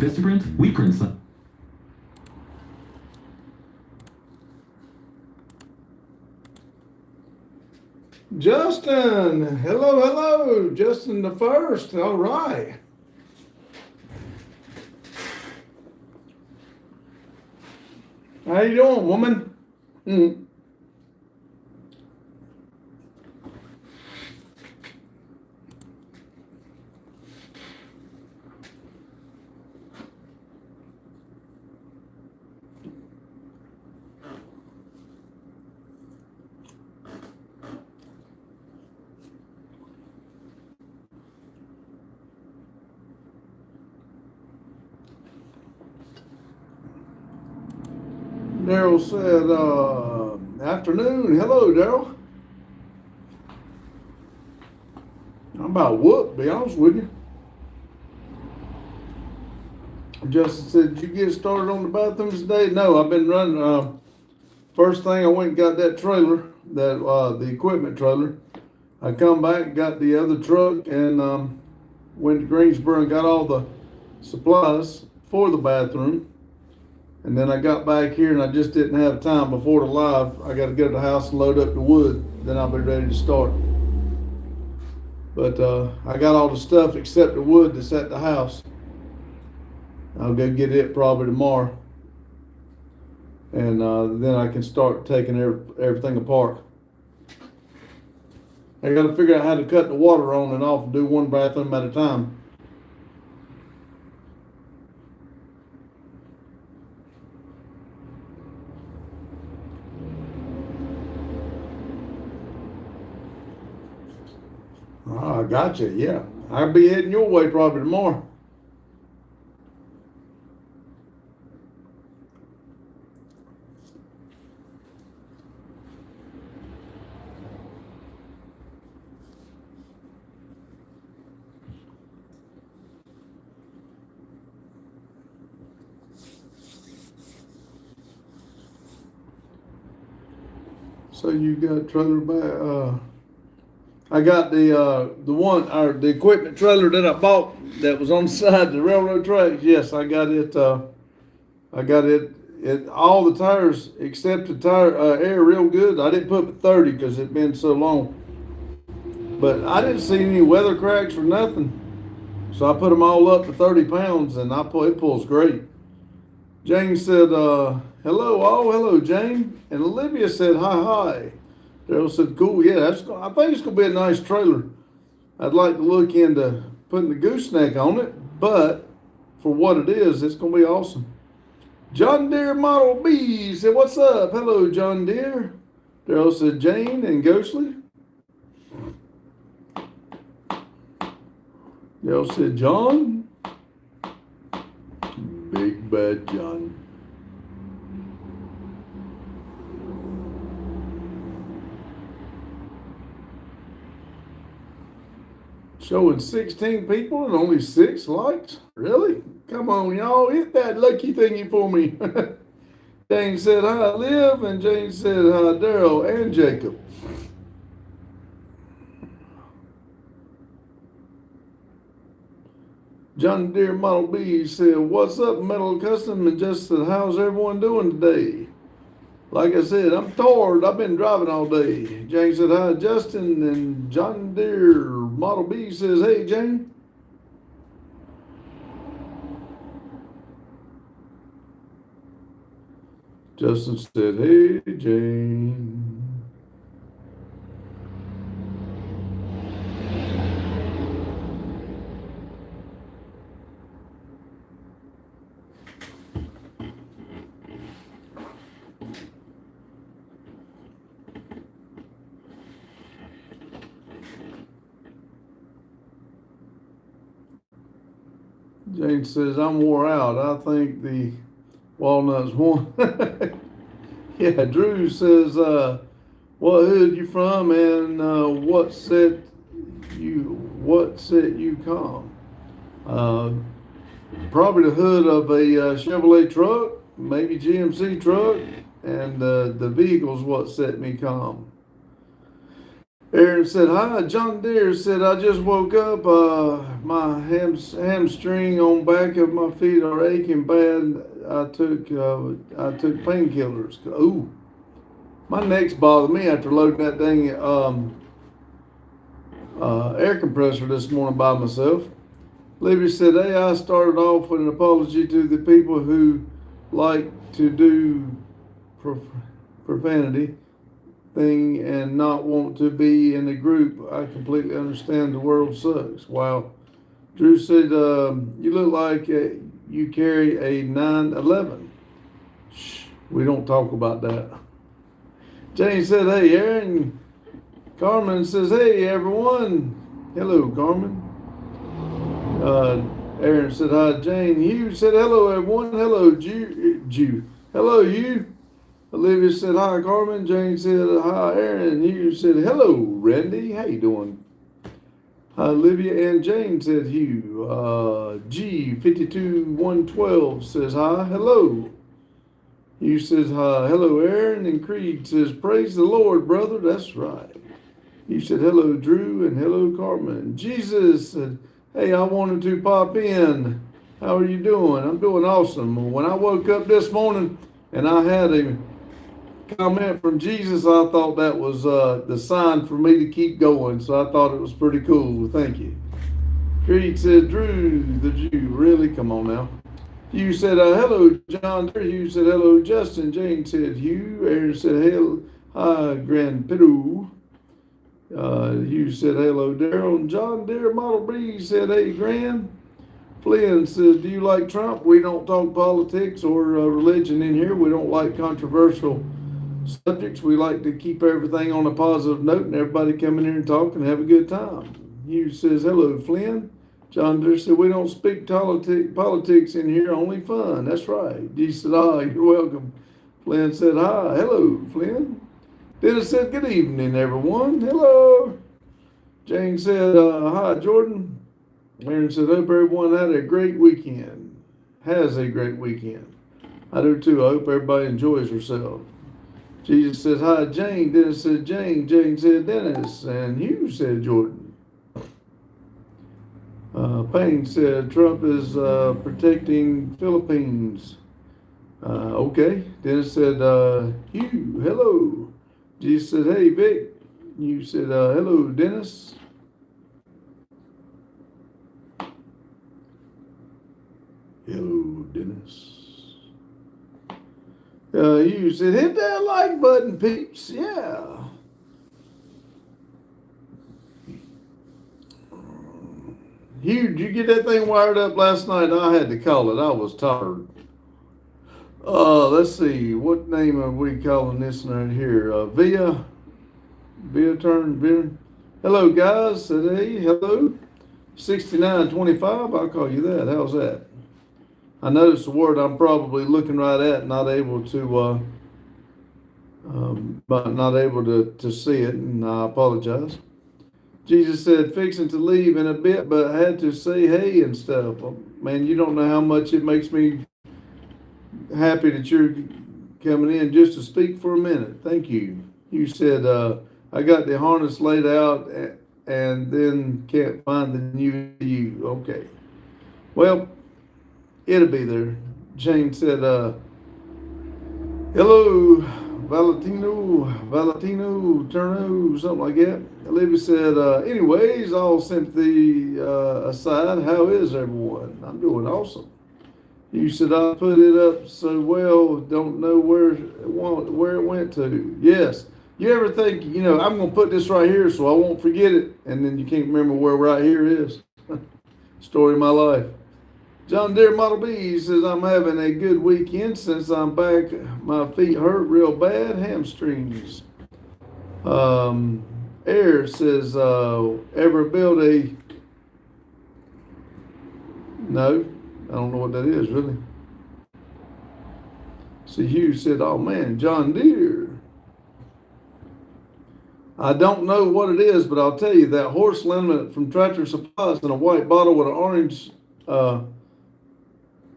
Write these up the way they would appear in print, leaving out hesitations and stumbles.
Vistaprint, we print some. Justin, hello, Justin the first. All right. How you doing, woman? Daryl said, afternoon. Hello, Daryl. I'm about whooped, to be honest with you. Justin said, did you get started on the bathrooms today? No, I've been running. First thing, I went and got that trailer, the equipment trailer. I come back, got the other truck, and went to Greensboro and got all the supplies for the bathroom. And then I got back here and I just didn't have time before the live. I got to go to the house and load up the wood. Then I'll be ready to start. But I got all the stuff except the wood that's at the house. I'll go get it probably tomorrow. And then I can start taking everything apart. I got to figure out how to cut the water on and off and do one bathroom at a time. Oh, I got you. Yeah, I'll be heading your way probably tomorrow. So you got trailer back? I got the equipment trailer that I bought that was on the side of the railroad tracks. Yes, I got it. All the tires except the tire air real good. I didn't put 30 because it's been so long. But I didn't see any weather cracks or nothing. So I put them all up to 30 pounds and it pulls great. Jane said, hello all. Hello, Jane. And Olivia said, hi. Daryl said, cool. Yeah, I think it's going to be a nice trailer. I'd like to look into putting the gooseneck on it, but for what it is, it's going to be awesome. John Deere Model B said, what's up? Hello, John Deere. Daryl said, Jane and Ghostly. Daryl said, John. Big bad John. Showing 16 people and only 6 likes? Really? Come on, y'all. Hit that lucky thingy for me. Jane said, hi, Liv. And Jane said, hi, Daryl and Jacob. John Deere Model B said, what's up, Metal Custom? And just said, how's everyone doing today? Like I said, I'm tired. I've been driving all day. Jane said, hi, Justin. And John Deere Model B says, hey, Jane. Justin said, hey, Jane. Jane says, I'm wore out. I think the walnuts won. Yeah, Drew says, what hood you from and what set you calm? Probably the hood of a Chevrolet truck, maybe GMC truck, and the vehicle's what set me calm. Aaron said, hi. John Deere said, I just woke up. My hamstring on back of my feet are aching bad. I took painkillers. Ooh, my neck's bothering me after loading that dang air compressor this morning by myself. Libby said, hey, I started off with an apology to the people who like to do profanity thing and not want to be in a group. I completely understand the world sucks. Wow. Drew said, you look like you carry a 911. Shh, we don't talk about that. Jane said, hey, Aaron. Carmen says, hey, everyone. Hello, Carmen. Aaron said, hi, Jane. Hugh said, hello, everyone. Hello, Jew. Hello, you. Olivia said, hi, Carmen. Jane said, hi, Aaron. Hugh said, hello, Randy. How you doing? Olivia and Jane said, Hugh. G52112 says, hi, hello. Hugh says, hi, hello, Aaron. And Creed says, praise the Lord, brother. That's right. Hugh said, hello, Drew, and hello, Carmen. Jesus said, hey, I wanted to pop in. How are you doing? I'm doing awesome. When I woke up this morning and I had a comment from Jesus, I thought that was the sign for me to keep going. So I thought it was pretty cool. Thank you. Creed said, Drew, the Jew. Really? Come on now. Hugh said, hello, John. Hugh said, hello, Justin. Jane said, Hugh. Aaron said, hello, hi, Grand Pedro. Hugh said, hello, Daryl. And John Deere Model B said, hey, Grand. Flynn says, do you like Trump? We don't talk politics or religion in here. We don't like controversial subjects. We like to keep everything on a positive note and everybody come in here and talk and have a good time. Hugh says, hello, Flynn. John Deere said, we don't speak politics in here, only fun. That's right. He said, you're welcome. Flynn said, hi. Hello, Flynn. Dennis said, good evening, everyone. Hello. Jane said, hi, Jordan. Aaron said, hope everyone had a great weekend. Has a great weekend. I do too. I hope everybody enjoys herself. Jesus says, hi, Jane. Dennis said, Jane. Jane said, Dennis. And Hugh said, Jordan. Payne said, Trump is protecting Philippines. Okay. Dennis said, Hugh, hello. Jesus said, hey, Vic. Hugh said, hello, Dennis. Hello, Dennis. You said, hit that like button, peeps. Yeah. Hugh, did you get that thing wired up last night? I had to call it. I was tired. Let's see. What name are we calling this right here? Via turn. Hello, guys. Hey, hello. 6925. I'll call you that. How's that? I noticed a word I'm probably looking right at, not able to see it, and I apologize. Jesus said, fixing to leave in a bit, but I had to say hey and stuff. Man, you don't know how much it makes me happy that you're coming in just to speak for a minute. Thank you. You said, I got the harness laid out and then can't find the new you. Okay. Well, it'll be there. Jane said, hello, Valentino, Turno, something like that. Olivia said, anyways, all sympathy aside, how is everyone? I'm doing awesome. You said, I put it up so well, don't know where it went to. Yes. You ever think, I'm going to put this right here so I won't forget it, and then you can't remember where right here is. Story of my life. John Deere Model B says, I'm having a good weekend since I'm back. My feet hurt real bad, hamstrings. Air says, ever build a... No, I don't know what that is, really. See, Hugh said, oh man, John Deere. I don't know what it is, but I'll tell you that horse liniment from Tractor Supplies in a white bottle with an orange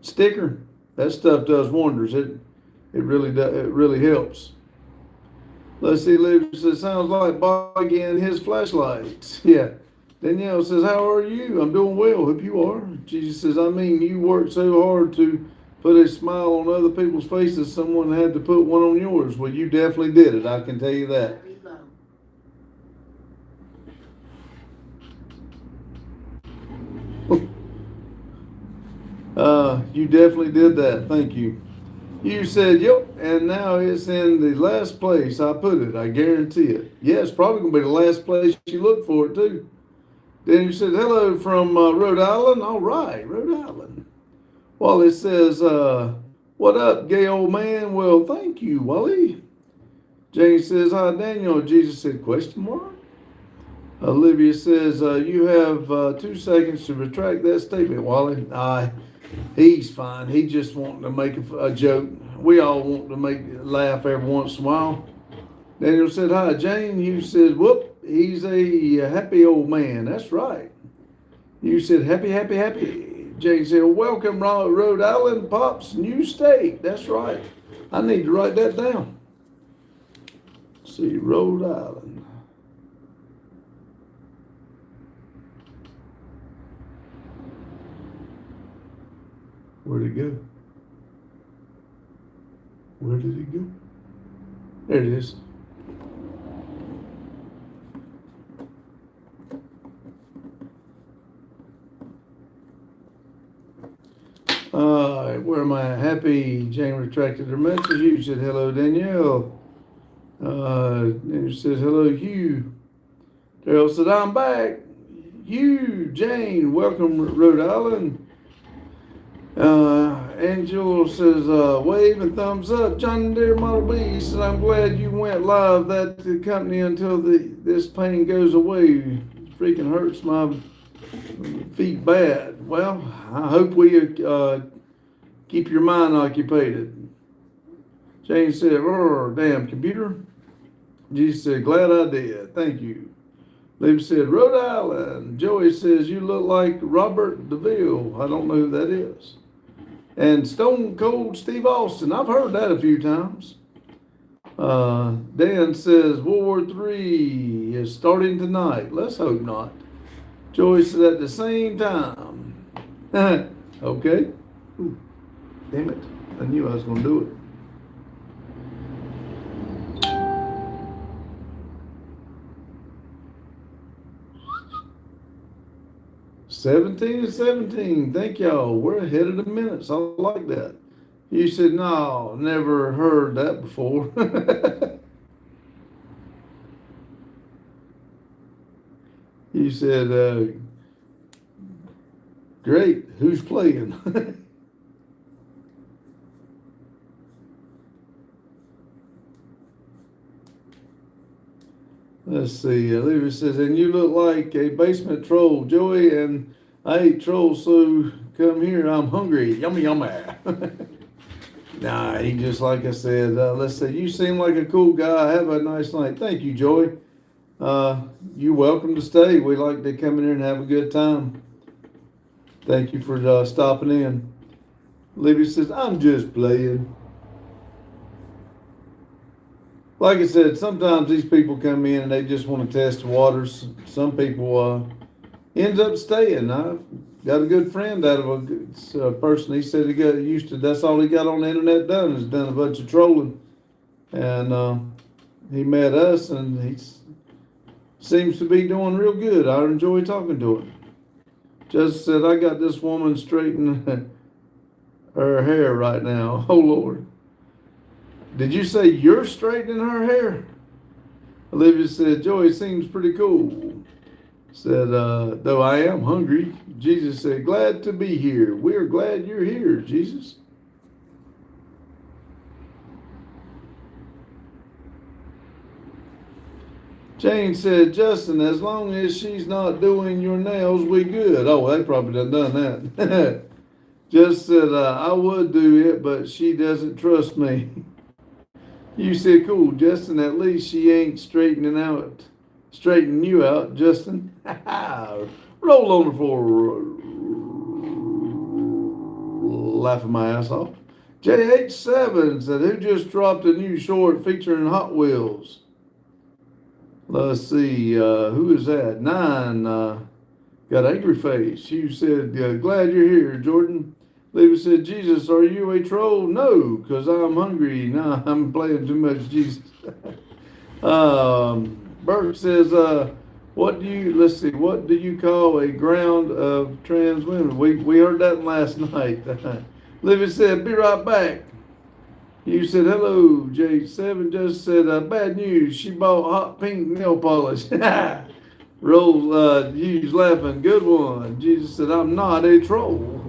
sticker, that stuff does wonders. It really does. It really helps. Let's see, Libby says, sounds like Boggy and his flashlights. Yeah. Danielle says, how are you? I'm doing well. Hope you are. Jesus says, I mean, you worked so hard to put a smile on other people's faces. Someone had to put one on yours. Well, you definitely did it. I can tell you that. You definitely did that. Thank you. You said, yep, and now it's in the last place I put it. I guarantee it. Yeah, it's probably going to be the last place you look for it, too. Then you said, hello from Rhode Island. All right, Rhode Island. Wally says, what up, gay old man? Well, thank you, Wally. Jane says, hi, Daniel. Jesus said, question mark? Olivia says, you have 2 seconds to retract that statement, Wally. He's fine. He just wanting to make a joke. We all want to laugh every once in a while. Daniel said, hi, Jane. You said, whoop, he's a happy old man. That's right. You said, happy, happy, happy. Jane said, welcome, Rhode Island, Pop's new state. That's right. I need to write that down. Let's see, Rhode Island. Where'd it go? Where did it go? There it is. Where am I? Happy Jane retracted her message. You said hello, Danielle. Daniel says hello, Hugh. Daryl said I'm back. Hugh, Jane, welcome, Rhode Island. Angel says, wave and thumbs up. John Deere Model B says, I'm glad you went live that the company until this pain goes away. It freaking hurts my feet bad. Well, I hope we keep your mind occupied. Jane said, damn computer. Jesus said, glad I did. Thank you. Libby said, Rhode Island. Joey says, you look like Robert DeVille. I don't know who that is. And Stone Cold Steve Austin. I've heard that a few times. Dan says, World War III is starting tonight. Let's hope not. Joey said, at the same time. Okay. Ooh, damn it. I knew I was going to do it. 17-17. Thank y'all. We're ahead of the minutes. I like that. You said, no, never heard that before. You said, great. Who's playing? Let's see. Olivia says, and you look like a basement troll, Joey, and I ate trolls, so come here. I'm hungry. Yummy, yummy. Nah, he just like I said. Let's see. You seem like a cool guy. Have a nice night. Thank you, Joey. You're welcome to stay. We like to come in here and have a good time. Thank you for stopping in. Olivia says, I'm just playing. Like I said, sometimes these people come in and they just want to test the waters. Some people ends up staying. I've got a good friend out of a person. He said he got used to. That's all he got on the internet done is done a bunch of trolling, and he met us, and he seems to be doing real good. I enjoy talking to him. Just said I got this woman straightening her hair right now. Oh Lord. Did you say you're straightening her hair? Olivia said, Joey seems pretty cool. Said, though I am hungry. Jesus said, glad to be here. We're glad you're here, Jesus. Jane said, Justin, as long as she's not doing your nails, we good. Oh, they probably done that. Just said, I would do it, but she doesn't trust me. You said, cool, Justin, at least she ain't straightening you out, Justin. Roll on the floor, laughing my ass off. JH7 said, who just dropped a new short featuring Hot Wheels? Let's see, who is that? 9, got angry face. You said, glad you're here, Jordan. Levy said, Jesus, are you a troll? No, because I'm hungry. Nah, I'm playing too much Jesus. Burke says, what do you call a ground of trans women? We heard that last night. Livy said, be right back. You said, hello, J7 just said, bad news. She bought hot pink nail polish. Roll, Hughes laughing, good one. Jesus said, I'm not a troll.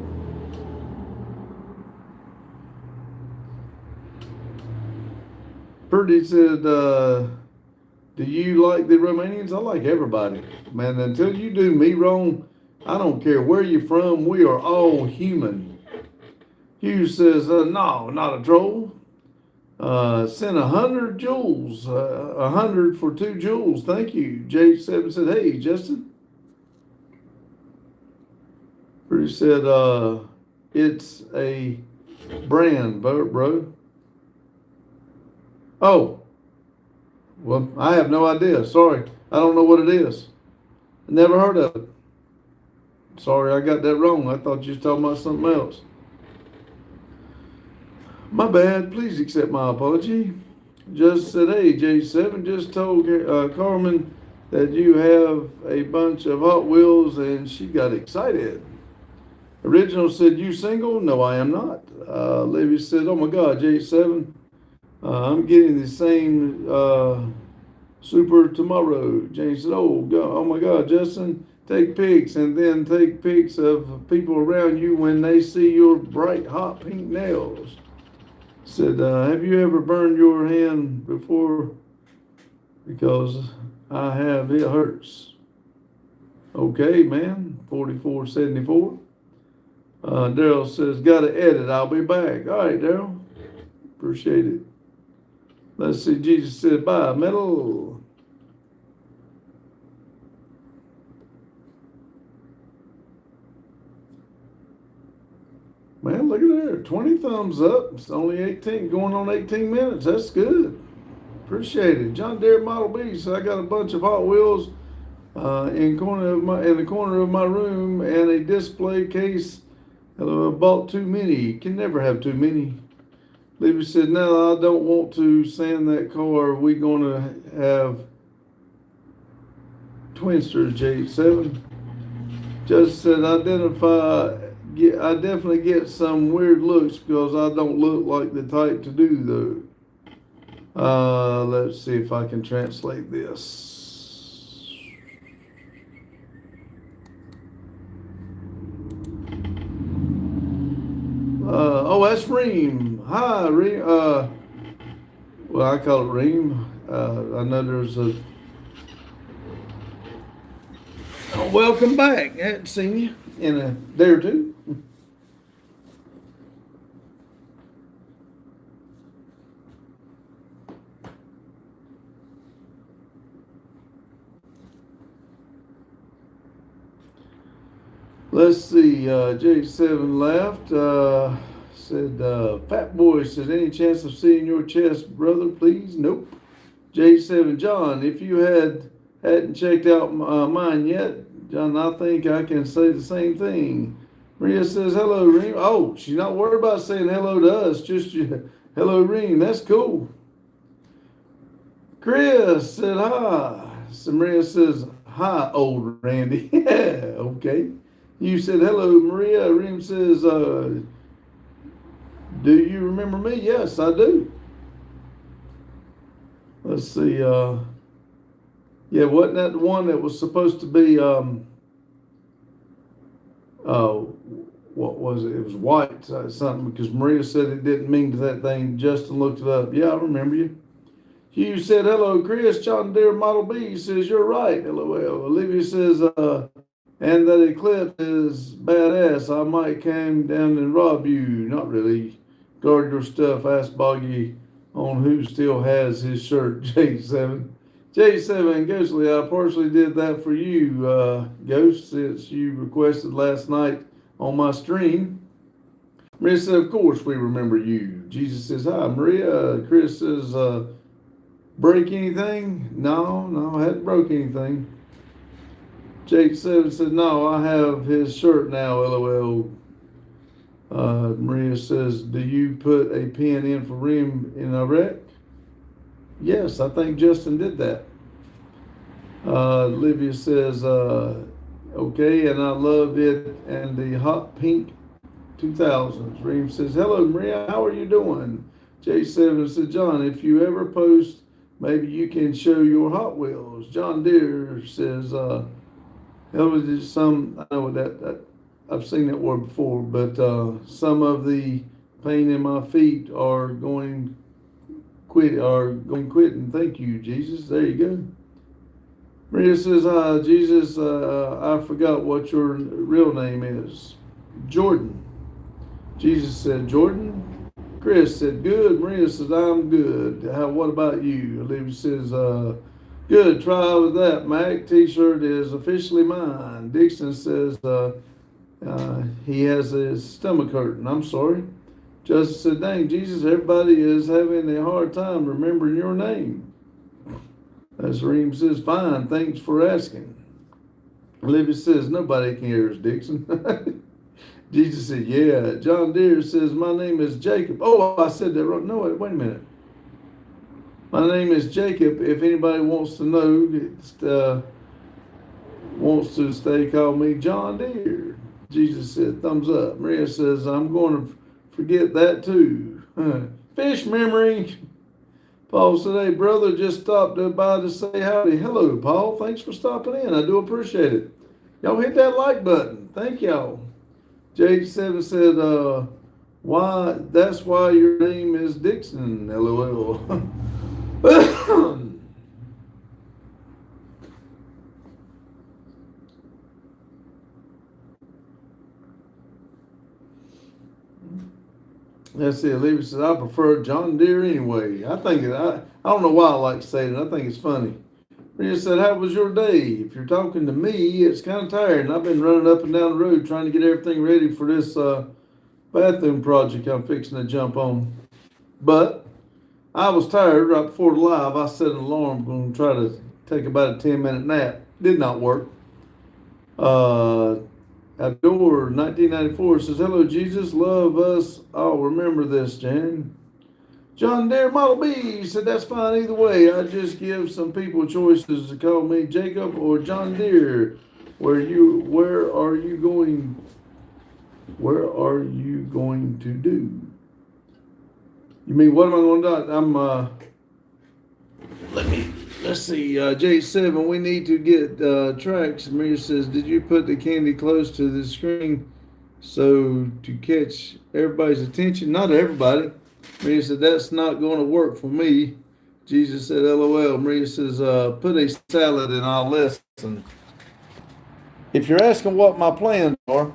Purdy said, do you like the Romanians? I like everybody. Man, until you do me wrong, I don't care where you're from. We are all human. Hughes says, no, not a troll. Sent 100 joules, 100 for 2 joules. Thank you. J7 said, hey, Justin. Purdy said, it's a brand, bro. Oh, well, I have no idea. Sorry. I don't know what it is. Never heard of it. Sorry, I got that wrong. I thought you was talking about something else. My bad. Please accept my apology. Just said, hey, J7 just told Carmen that you have a bunch of Hot Wheels and she got excited. Original said, you single? No, I am not. Levy said, oh my God, J7. I'm getting the same super tomorrow. James said, oh, God, oh my God, Justin, take pics and then take pics of people around you when they see your bright hot pink nails. Said, have you ever burned your hand before? Because I have, it hurts. Okay, man, 4474. Daryl says, gotta edit, I'll be back. All right, Daryl, appreciate it. Let's see, Jesus said, bye, metal. Man, look at there, 20 thumbs up. It's only 18, going on 18 minutes. That's good. Appreciate it. John Deere Model B. So I got a bunch of Hot Wheels in the corner of my room and a display case. I bought too many. Can never have too many. Levy said, no, I don't want to sand that car. We're going to have Twinsters, J7. Just said, I definitely get some weird looks because I don't look like the type to do though. Let's see if I can translate this. That's Reem. Hi, Reem. Well, I call it Reem. I know there's a. Oh, welcome back. I hadn't seen you in a day or two. Let's see. J7 left. Said, Fat Boy said, any chance of seeing your chest, brother, please? Nope. J7, John, if you hadn't checked out mine yet, John, I think I can say the same thing. Maria says, hello, Reem. Oh, she's not worried about saying hello to us. Just hello, Reem. That's cool. Chris said, hi. So Maria says, hi, old Randy. Yeah, okay. You said, hello, Maria. Reem says, do you remember me? Yes, I do. Let's see. Yeah, wasn't that the one that was supposed to be? What was it? It was white something because Maria said it didn't mean that thing. Justin looked it up. Yeah, I remember you. Hugh said, hello, Chris. John Deere Model B says, you're right. LOL. Olivia says, and that eclipse is badass. I might come down and rob you. Not really. Guard your stuff. Ask Boggy on who still has his shirt. J7. J7 Ghostly, I partially did that for you, Ghost, since you requested last night on my stream. Maria said, of course we remember you. Jesus says, hi, Maria. Chris says, break anything? No, I hadn't broke anything. Jake 7 said, no, I have his shirt now, LOL. Maria says, do you put a pin in for him in Iraq? Yes, I think Justin did that. Olivia says, okay, and I love it and the hot pink 2000s. Reem says, hello, Maria, how are you doing? J7 said, John, if you ever post, maybe you can show your Hot Wheels. John Deere says, some, I know that I've seen that word before, but some of the pain in my feet are going quitting. Thank you, Jesus. There you go. Maria says, Jesus, I forgot what your real name is. Jordan. Jesus said, Jordan. Chris said, good. Maria says, I'm good. What about you? Olivia says, good. Try with that. Mac t-shirt is officially mine. Dixon says, he has his stomach hurting. I'm sorry. Justin said, dang, Jesus, everybody is having a hard time remembering your name. As Reem says, fine, thanks for asking. Olivia says, nobody cares, Dixon. Jesus said, yeah. John Deere says, my name is Jacob. Oh, I said that wrong. No, wait a minute. My name is Jacob. If anybody wants to know, wants to stay, call me John Deere. Jesus said, thumbs up. Maria says, I'm going to forget that too. Fish memory. Paul said, hey, brother, just stopped by to say howdy. Hello, Paul. Thanks for stopping in. I do appreciate it. Y'all hit that like button. Thank y'all. J7 said, why? That's why your name is Dixon, LOL. Let's see. Olivia says, I prefer John Deere anyway. I don't know why I like saying it. I think it's funny. Maria said, how was your day? If you're talking to me, it's kind of tired. And I've been running up and down the road trying to get everything ready for this bathroom project I'm fixing to jump on. But I was tired right before the live. I set an alarm, going to try to take about a 10-minute nap. Did not work. Abdor 1994 says, hello, Jesus, love us. I'll remember this, Jan. John Deere Model B said, that's fine either way. I just give some people choices to call me Jacob or John Deere. Where are you going to do? You mean, what am I going to do? Let's see, J7, we need to get tracks. Maria says, did you put the candy close to the screen so to catch everybody's attention? Not everybody. Maria said, that's not going to work for me. Jesus said, LOL. Maria says, put a salad and I'll listen. If you're asking what my plans are,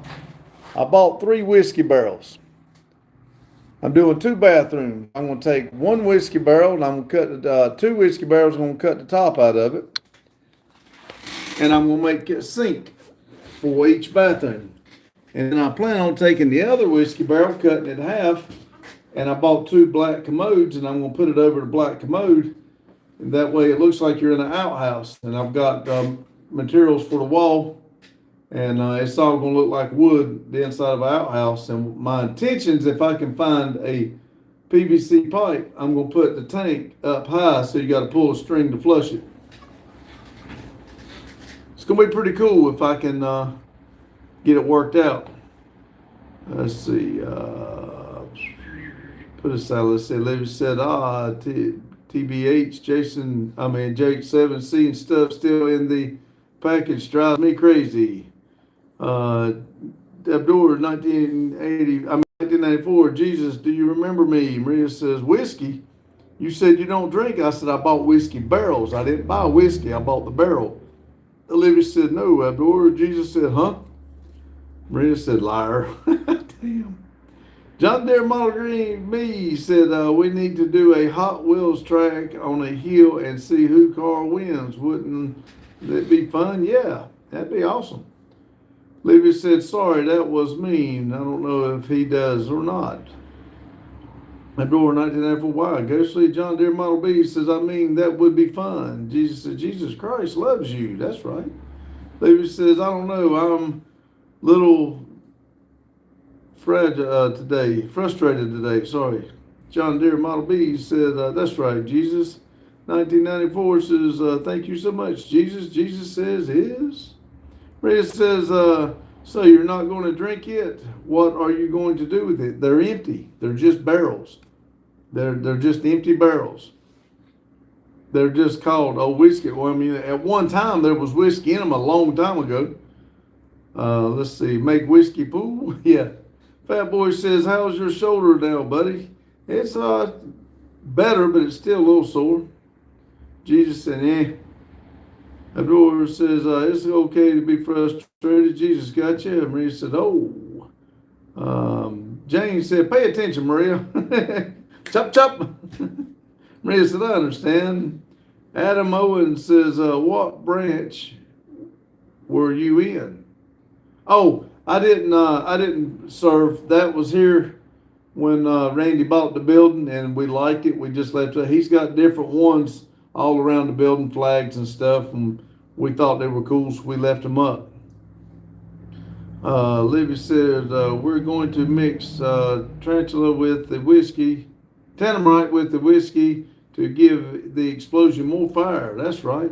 I bought 3 whiskey barrels. I'm doing 2 bathrooms. I'm going to take 1 whiskey barrel and I'm going to cut 2 whiskey barrels. I'm going to cut the top out of it. And I'm going to make a sink for each bathroom. And then I plan on taking the other whiskey barrel, cutting it in half. And I bought 2 black commodes and I'm going to put it over the black commode. And that way it looks like you're in an outhouse. And I've got materials for the wall. And it's all going to look like wood, the inside of an outhouse. And my intentions, if I can find a PVC pipe, I'm going to put the tank up high so you got to pull a string to flush it. It's going to be pretty cool if I can get it worked out. Let's see. Put a salad. Let's see. Lady said, TBH, Jake 7C and stuff still in the package drives me crazy. Abdor 1994, Jesus, do you remember me? Maria says, whiskey? You said you don't drink. I said, I bought whiskey barrels. I didn't buy whiskey. I bought the barrel. Olivia said, no, Abdor. Jesus said, huh? Maria said, liar. Damn. John Deere Model Green me said, we need to do a Hot Wheels track on a hill and see who car wins. Wouldn't that be fun? Yeah, that'd be awesome. Levy said, sorry, that was mean. I don't know if he does or not. I door 1994. Why? Go see John Deere Model B. He says, I mean, that would be fun. Jesus said, Jesus Christ loves you. That's right. Levy says, I don't know. I'm little frustrated today. Sorry. John Deere Model B said, that's right. Jesus, 1994 says, thank you so much. Jesus says, is. Maria says, so you're not going to drink it? What are you going to do with it? They're empty. They're just barrels. They're just empty barrels. They're just called whiskey. Well, I mean, at one time there was whiskey in them a long time ago. Let's see, make whiskey pool. Yeah. Fat Boy says, how's your shoulder now, buddy? It's better, but it's still a little sore. Jesus said, eh. Abdul says, it's okay to be frustrated. Jesus got you. And Maria said, oh. Jane said, pay attention, Maria. Chop, chop. Maria said, I understand. Adam Owen says, what branch were you in? Oh, I didn't serve. That was here when Randy bought the building, and we liked it. We just left it. He's got different ones all around the building, flags and stuff, and we thought they were cool, so we left them up. Libby said, we're going to mix tarantula with the whiskey, Tannerite with the whiskey to give the explosion more fire. That's right.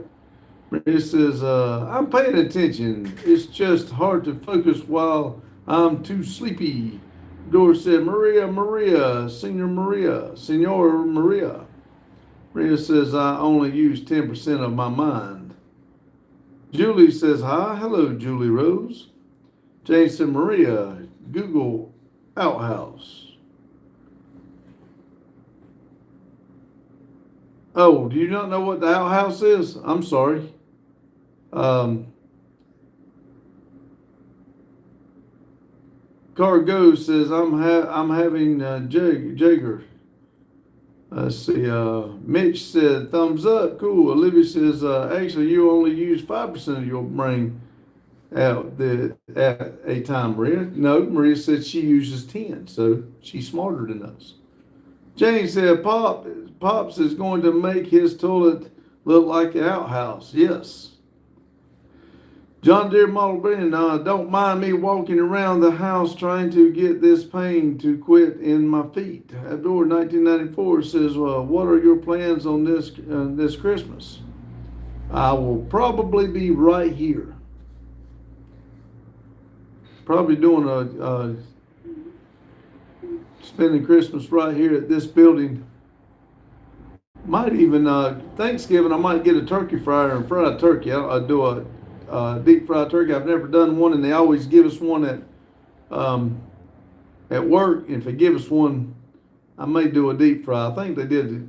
Maria says, I'm paying attention. It's just hard to focus while I'm too sleepy. Doris said, Maria, Senor Maria. Maria says, I only use 10% of my mind. Julie says, hi. Hello, Julie Rose. Jane said, Maria, Google outhouse. Oh, do you not know what the outhouse is? I'm sorry. Cargo says, I'm having Jager. Let's see. Mitch said, thumbs up. Cool. Olivia says, actually, you only use 5% of your brain at a time, Maria. No, Maria said she uses 10, so she's smarter than us. Jane said, Pops is going to make his toilet look like an outhouse. Yes. John Deere Model B, don't mind me walking around the house trying to get this pain to quit in my feet. Abdul 1994 says, what are your plans on this Christmas? I will probably be right here. Probably doing spending Christmas right here at this building. Might even Thanksgiving. I might get a turkey fryer and fry a turkey. I'll do a deep fried turkey. I've never done one, and they always give us one at work. And if they give us one, I may do a deep fry. I think they did the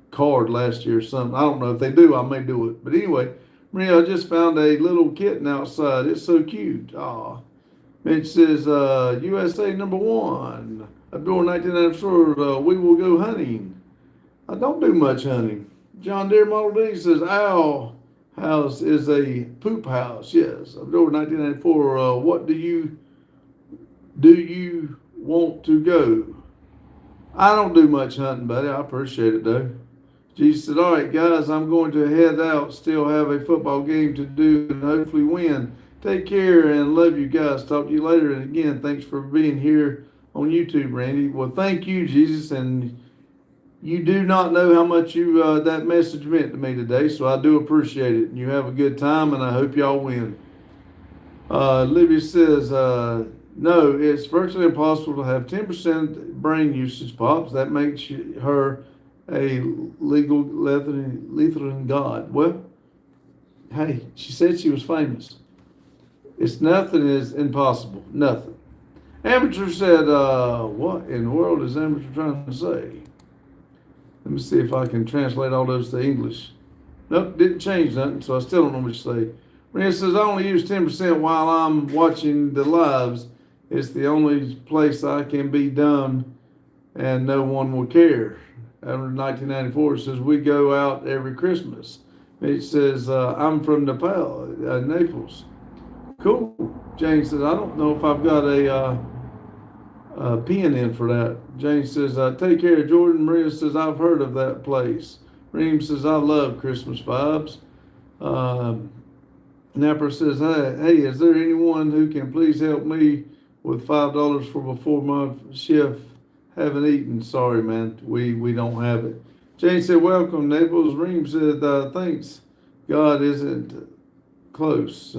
card last year or something. I don't know if they do. I may do it. But anyway, Maria, I just found a little kitten outside. It's so cute. Aw. Mitch says, USA #1. Abdul 1994, we will go hunting. I don't do much hunting. John Deere Model D says, owl house is a poop house. Yes. Abdul 1994, what do you want to go? I don't do much hunting, buddy. I appreciate it, though. Jesus said, all right, guys, I'm going to head out, still have a football game to do, and hopefully win. Take care and love you guys. Talk to you later. And again, thanks for being here on YouTube, Randy. Well, thank you, Jesus. And you do not know how much that message meant to me today, so I do appreciate it. And you have a good time, and I hope y'all win. Libby says, no, it's virtually impossible to have 10% brain usage, Pops. That makes her a legal Lutheran god. Well, hey, she said she was famous. It's nothing is impossible. Nothing. Amateur said, what in the world is Amateur trying to say? Let me see if I can translate all those to English. Nope, didn't change nothing, so I still don't know what you say. Maria says, I only use 10% while I'm watching the lives. It's the only place I can be dumb and no one will care. After 1994 says, we go out every Christmas. It says, I'm from Nepal, Naples. Cool. Jane says, I don't know if I've got pen in for that. Jane says, take care, Jordan. Maria says, I've heard of that place. Reem says, I love Christmas vibes. Napper says, hey, is there anyone who can please help me with $5 for before my shift? Haven't eaten. Sorry, man. We don't have it. Jane said, welcome, Naples. Reem said, thanks. God isn't close.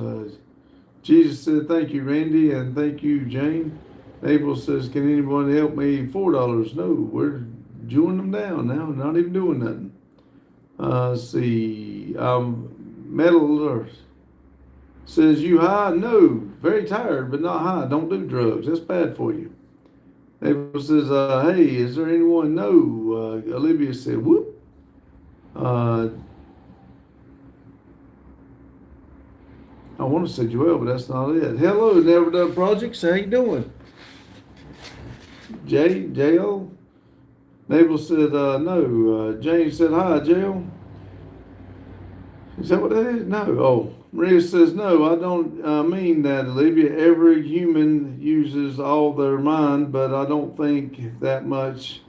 Jesus said, thank you, Randy, and thank you, Jane. Naples says, can anyone help me? $4. No, we're chewing them down now, not even doing nothing. Let's see. Metal says, you high? No, very tired, but not high. Don't do drugs. That's bad for you. Naples says, hey, is there anyone? No. Olivia said, whoop. I want to say Joel, but that's not it. Hello, Never Done Projects. How you doing? J.O. Nabel said, no. James said, hi, J.O. Is that what that is? No. Oh, Maria says, no, I don't mean that, Olivia. Every human uses all their mind, but I don't think that much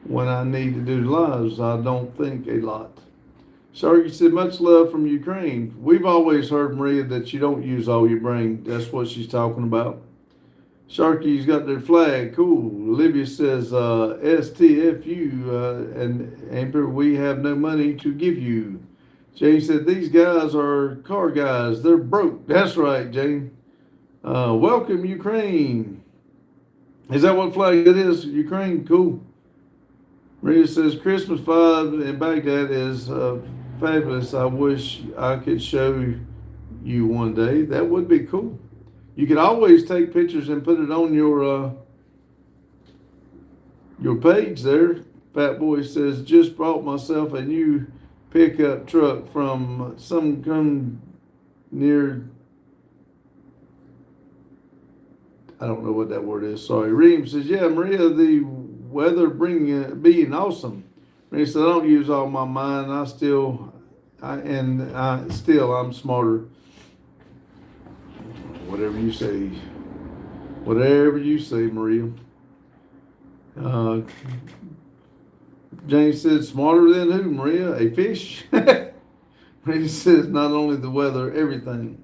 when I need to do lives. I don't think a lot. Sharky said, much love from Ukraine. We've always heard, Maria, that you don't use all your brain. That's what she's talking about. Sharky's got their flag. Cool. Olivia says, STFU, and Amber, we have no money to give you. Jane said, these guys are car guys. They're broke. That's right, Jane. Welcome, Ukraine. Is that what flag it is? Ukraine? Cool. Maria says, Christmas vibe in Baghdad is fabulous. I wish I could show you one day. That would be cool. You could always take pictures and put it on your page there. Fat Boy says, just brought myself a new pickup truck from some near, I don't know what that word is. Sorry. Reem says, yeah, Maria, the weather being awesome. Maria said, I don't use all my mind. I'm smarter. Whatever you say, Maria. Jane said, smarter than who, Maria? A fish? Maria says, not only the weather, everything.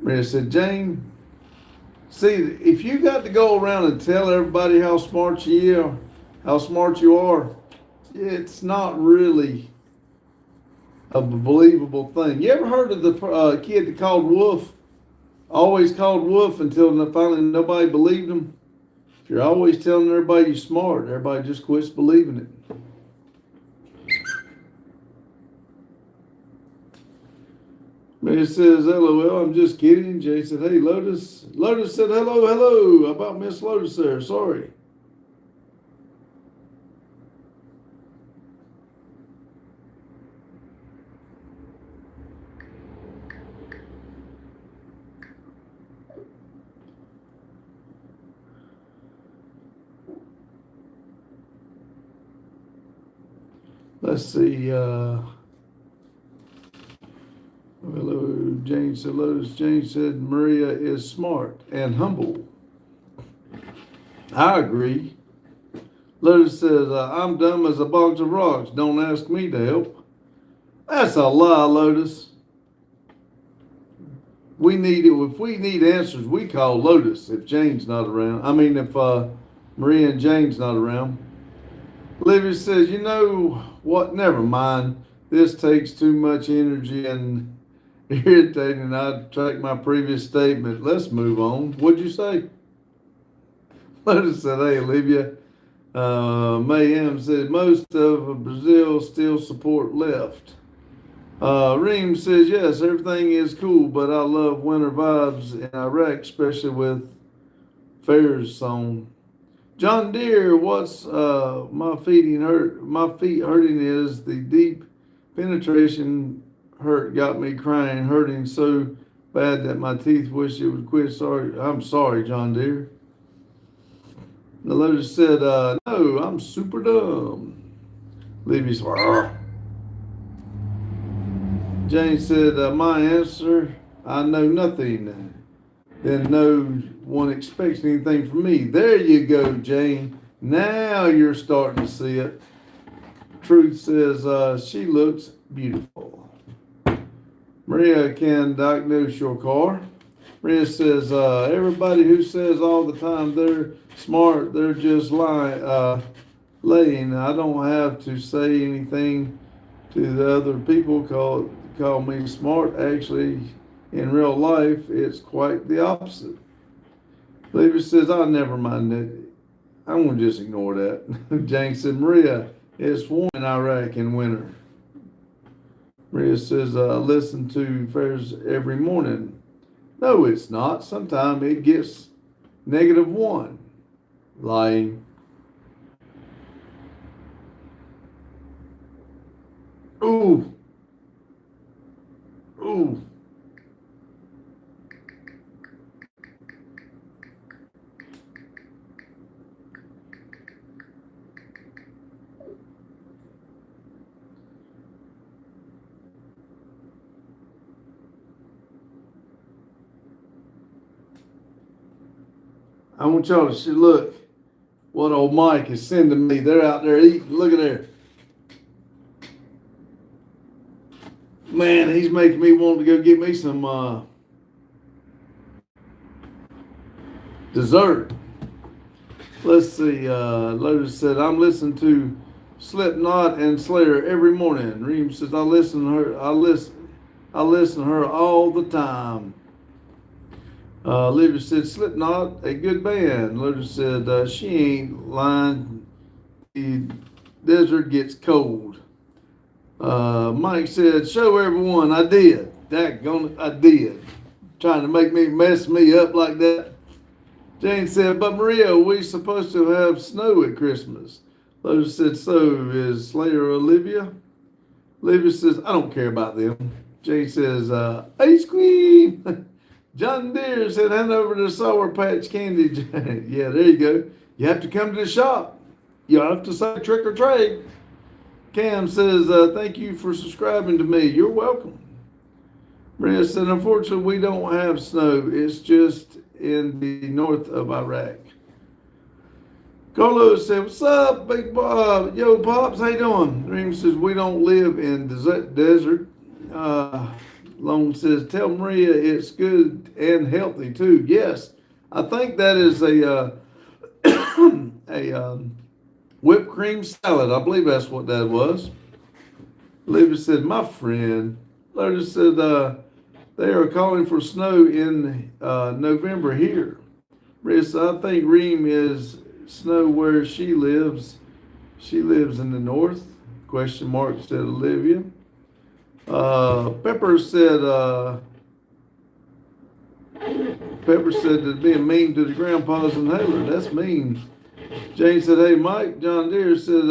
Maria said, Jane, see, if you got to go around and tell everybody how smart you are, it's not really a believable thing. You ever heard of the kid that called Wolf? Always called Wolf until finally nobody believed him. If you're always telling everybody you're smart, everybody just quits believing it. Mary says, LOL, I'm just kidding. Jay said, hey, Lotus. Lotus said, hello. How about Miss Lotus there? Sorry. Let's see. Hello, Jane said, Lotus. Jane said, Maria is smart and humble. I agree. Lotus says, I'm dumb as a box of rocks. Don't ask me to help. That's a lie, Lotus. If we need answers, we call Lotus if Jane's not around. I mean, if Maria and Jane's not around. Olivia says, you know what? Never mind. This takes too much energy and irritating. I track my previous statement. Let's move on. What'd you say? Lotus said, hey, Olivia. Mayhem said, most of Brazil still support left. Reem says, yes, everything is cool, but I love winter vibes in Iraq, especially with fairs song. John Deere, what's my feet hurting is the deep penetration hurt got me crying, hurting so bad that my teeth wish it would quit. Sorry, I'm sorry, John Deere. The letter said, no, I'm super dumb. Levy's Jane said, my answer, I know nothing. Then know one expects anything from me. There you go, Jane. Now you're starting to see it. Truth says she looks beautiful. Maria can diagnose your car. Maria says everybody who says all the time they're smart, they're just lying. I don't have to say anything to the other people call me smart. Actually, in real life, it's quite the opposite. Lever says, "I'll never mind that. I'm going to just ignore that." Jane said, "Maria, it's warm in Iraq in winter." Maria says, "Listen to fairs every morning." No, it's not. Sometimes it gets -1. Lying. Ooh. Ooh. I want y'all to see, look what old Mike is sending me. They're out there eating. Look at there. Man, he's making me want to go get me some dessert. Let's see. Lotus said, "I'm listening to Slipknot and Slayer every morning." Reem says, "I listen to her. I listen to her all the time." Olivia said, "Slipknot, a good band." Lotus said, "She ain't lying. The desert gets cold." Mike said, "Show everyone." I did. Daggone, I did. Trying to make me mess me up like that. Jane said, "But Maria, we supposed to have snow at Christmas." Lotus said, "So is Slayer Olivia?" Olivia says, "I don't care about them." Jane says, "Ice cream." John Deere said, "Hand over the Sour Patch Candy." Yeah, there you go. You have to come to the shop. You have to say trick or trade. Cam says, "Thank you for subscribing to me." You're welcome. Maria said, "Unfortunately, we don't have snow. It's just in the north of Iraq." Carlos said, "What's up, Big Bob? Yo, Pops, how you doing?" Dream says, "We don't live in desert." Lone says, "Tell Maria it's good and healthy too." Yes, I think that is a whipped cream salad. I believe that's what that was. Olivia said, "My friend." Lotus said, "They are calling for snow in November here." Maria said, "I think Reem is snow where she lives. She lives in the north?" Question mark, said Olivia. Pepper said to being mean to the grandpa's inhaler. That's mean. Jane said, "Hey, Mike." John Deere said,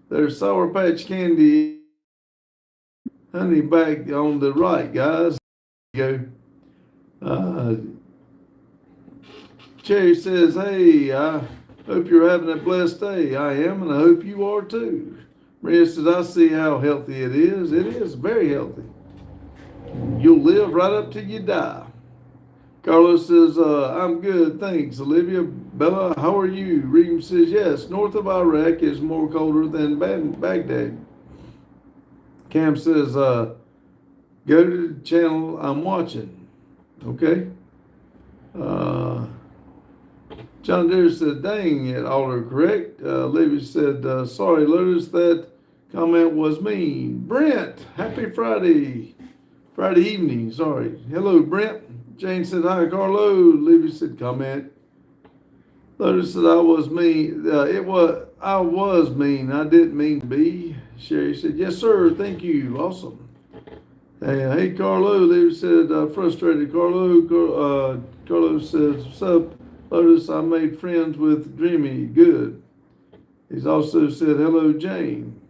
"There's Sour Patch Candy honey back on the right, guys." There you go. Cherry says, "Hey, I hope you're having a blessed day." I am, and I hope you are too. Maria says, "I see how healthy it is. It is very healthy. You'll live right up till you die." Carlos says, "I'm good, thanks." Olivia, Bella, how are you? Reem says, "Yes, north of Iraq is more colder than Baghdad." Cam says, "Go to the channel I'm watching." Okay. John Deere said, "Dang it, autocorrect." Olivia said, "Sorry, Lotus, that comment was mean." Brent, happy Friday. Friday evening, sorry. Hello, Brent. Jane said, "Hi, Carlo." Olivia said, "Comment." Lotus said, "I was mean. I was mean. I didn't mean to be." Sherry said, "Yes, sir. Thank you. Awesome." Hey, Carlo. Olivia said, "Frustrated." Carlo says, "What's up, Lotus? I made friends with Dreamy." Good. He's also said, "Hello, Jane."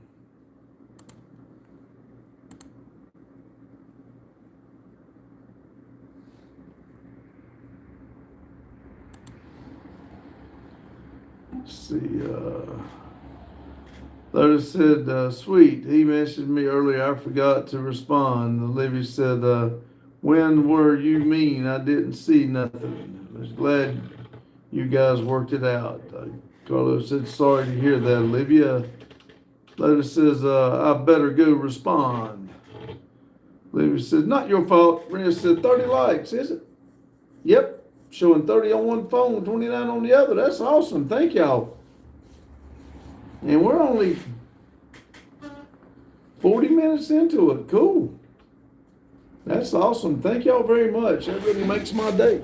Let's see. Lotus said, "Sweet." He messaged me earlier. I forgot to respond. Olivia said, "When were you mean? I didn't see nothing." was glad you guys worked it out. Carlos said, sorry to hear that, Olivia. Lotus says, I better go respond. Olivia says, not your fault. Maria said, 30 likes, is it? Yep. Showing 30 on one phone, 29 on the other. That's awesome. Thank y'all. And we're only 40 minutes into it. Cool. That's awesome. Thank y'all very much. That really makes my day.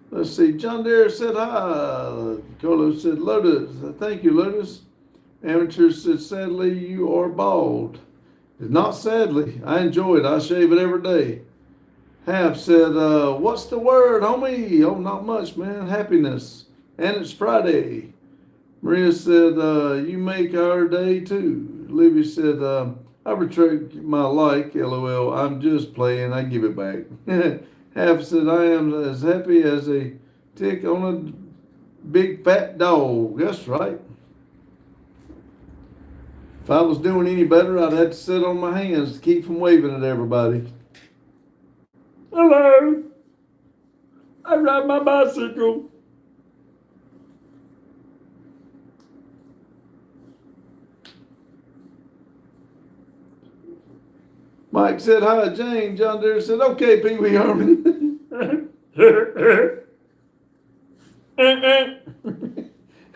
Let's see. John Deere said hi. Carlos said Lotus. Thank you, Lotus. Amateur said, sadly, you are bald. Not sadly. I enjoy it. I shave it every day. Half said, what's the word, homie? Oh, not much, man. Happiness. And it's Friday. Maria said, you make our day too. Olivia said, I retract my like, LOL. I'm just playing. I give it back. Half said, I am as happy as a tick on a big fat dog. That's right. If I was doing any better, I'd have to sit on my hands to keep from waving at everybody. Hello. I ride my bicycle. Mike said, hi, Jane. John Deere said, okay, Pee Wee Herman.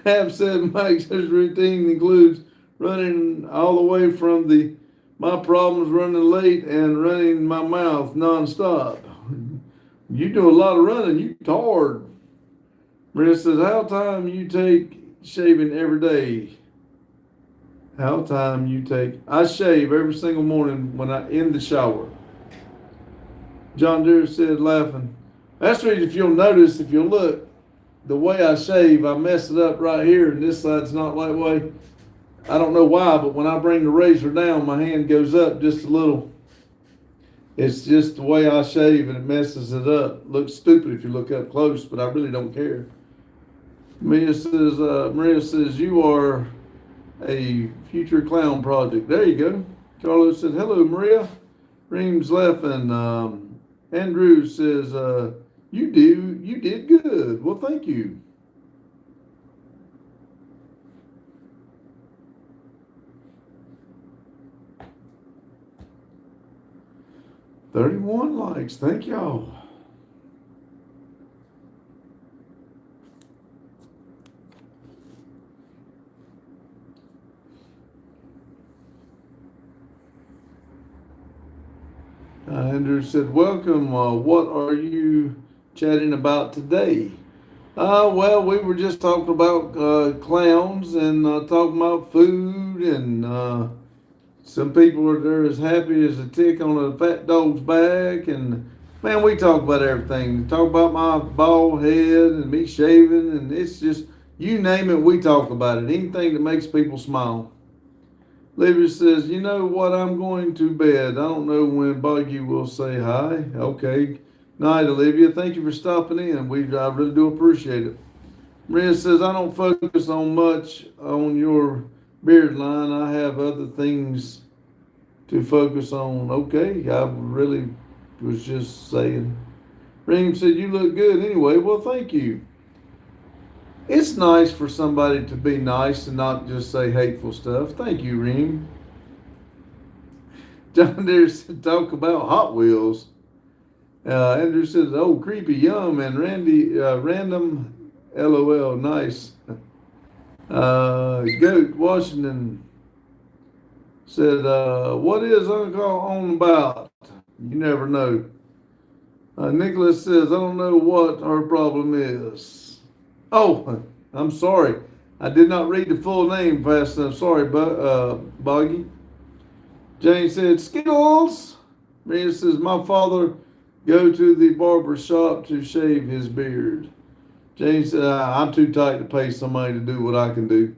Hap said, Mike's routine includes running all the way from my problems running late and running my mouth nonstop. You do a lot of running. You tired. Maria says, how time you take shaving every day? How time you take? I shave every single morning when I in the shower. John Deere said, laughing. That's right. If you'll notice, if you'll look, the way I shave, I mess it up right here, and this side's not that way. I don't know why, but when I bring the razor down, my hand goes up just a little. It's just the way I shave, and it messes it up. Looks stupid if you look up close, but I really don't care. Maria says, you are a future clown project. There you go. Carlos said, hello, Maria. Reams laughing. Andrew says, you did good. Well, thank you. $31 likes. Thank y'all. Andrew said, welcome. What are you chatting about today? Well, we were just talking about clowns and talking about food, and some people are as happy as a tick on a fat dog's back. And man, we talk about everything. Talk about my bald head and me shaving, and it's just, you name it, we talk about it. Anything that makes people smile. Olivia says, you know what, I'm going to bed. I don't know when Buggy will say hi. Okay. Night, Olivia. Thank you for stopping in. I really do appreciate it. Maria says, I don't focus on much on your beard line. I have other things to focus on. Okay. I really was just saying. Reem said, you look good anyway. Well, thank you. It's nice for somebody to be nice and not just say hateful stuff. Thank you, Reem. John Deere said, talk about Hot Wheels. Andrew said, oh, creepy, yum, and random, LOL, nice. Goat Washington said, what is Uncle on about? You never know. Nicholas says, I don't know what her problem is. Oh, I'm sorry. I did not read the full name fast enough. Sorry, Boggy. Jane said, Skittles. Maria says, my father go to the barber shop to shave his beard. Jane said, I'm too tight to pay somebody to do what I can do.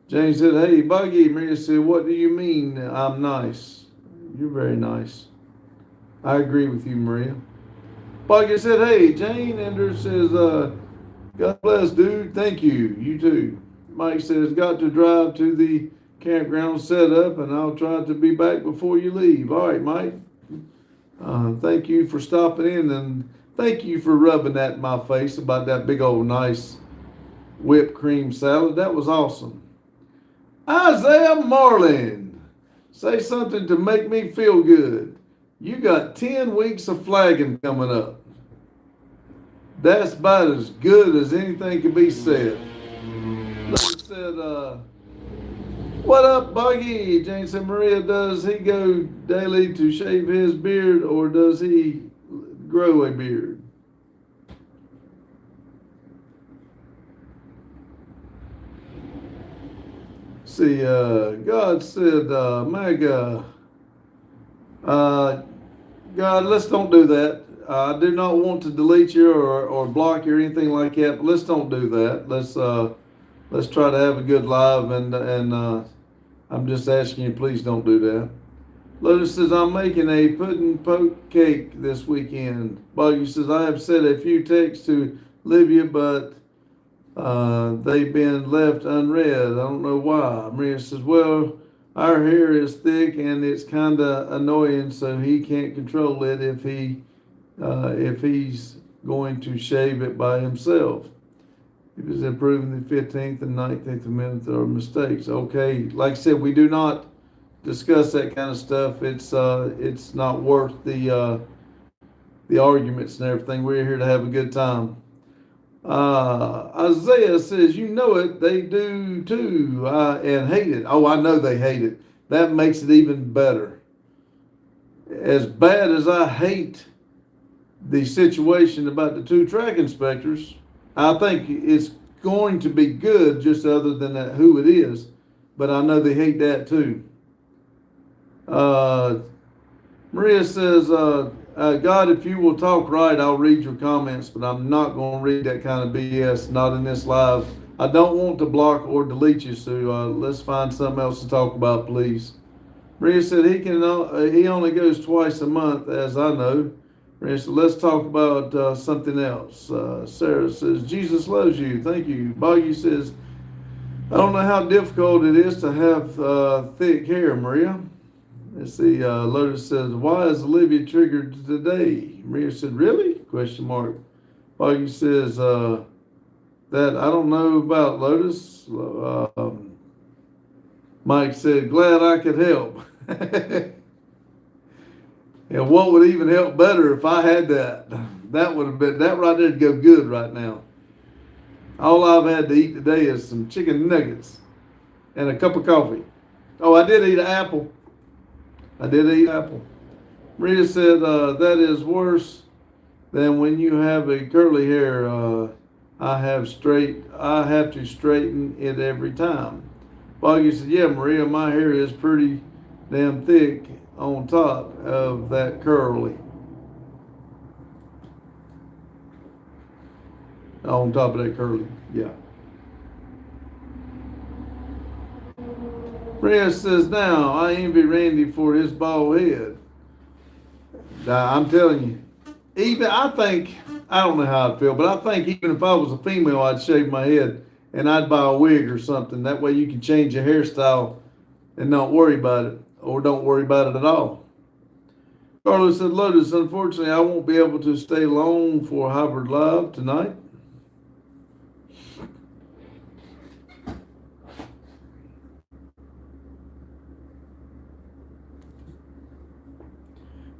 Jane said, hey, Buggy. Maria said, what do you mean I'm nice? You're very nice. I agree with you, Maria. Boggy said, hey, Jane. Ender says, God bless, dude. Thank you. You too. Mike says, got to drive to the campground set up, and I'll try to be back before you leave. All right, Mike. Thank you for stopping in, and thank you for rubbing that in my face about that big old nice whipped cream salad. That was awesome. Isaiah Marlin, say something to make me feel good. You got 10 weeks of flagging coming up. That's about as good as anything can be said. Like I said, what up, Buggy? Jane said, Maria, does he go daily to shave his beard, or does he grow a beard? See, God said, God, let's don't do that. I do not want to delete you or block you or anything like that, but let's don't do that. Let's try to have a good live, and I'm just asking you, please don't do that. Lotus says, I'm making a pudding poke cake this weekend. Boggy says, I have sent a few texts to Livia, but they've been left unread. I don't know why. Maria says, well, our hair is thick and it's kind of annoying, so he can't control it if he's going to shave it by himself. If he's improving the 15th and 19th Amendment are mistakes. Okay, like I said, we do not discuss that kind of stuff. It's not worth the arguments and everything. We're here to have a good time. Isaiah says, you know it, they do too, and hate it. Oh, I know they hate it. That makes it even better. As bad as I hate the situation about the 2 track inspectors, I think it's going to be good, just other than that who it is. But I know they hate that too. Maria says, God, if you will talk right, I'll read your comments, but I'm not going to read that kind of BS, not in this live. I don't want to block or delete you, so let's find something else to talk about, please. Maria said he only goes twice a month, as I know. Maria said, let's talk about something else. Sarah says, Jesus loves you. Thank you. Boggy says, I don't know how difficult it is to have thick hair, Maria. Let's see, Lotus says, why is Olivia triggered today? Maria said, really? Question mark. Boggy says, that I don't know about Lotus. Mike said, glad I could help. And what would even help better if I had that? That would have been, that right there would go good right now. All I've had to eat today is some chicken nuggets and a cup of coffee. Oh, I did eat an apple. Maria said, that is worse than when you have a curly hair. I have to straighten it every time. Boggy said, yeah, Maria, my hair is pretty damn thick on top of that curly. On top of that curly, yeah. Maria says, now, I envy Randy for his bald head. Now, I'm telling you, I don't know how I feel, but I think even if I was a female, I'd shave my head and I'd buy a wig or something. That way you can change your hairstyle and not worry about it, or don't worry about it at all. Carlos said, Lotus, unfortunately, I won't be able to stay long for Hybrid Live tonight.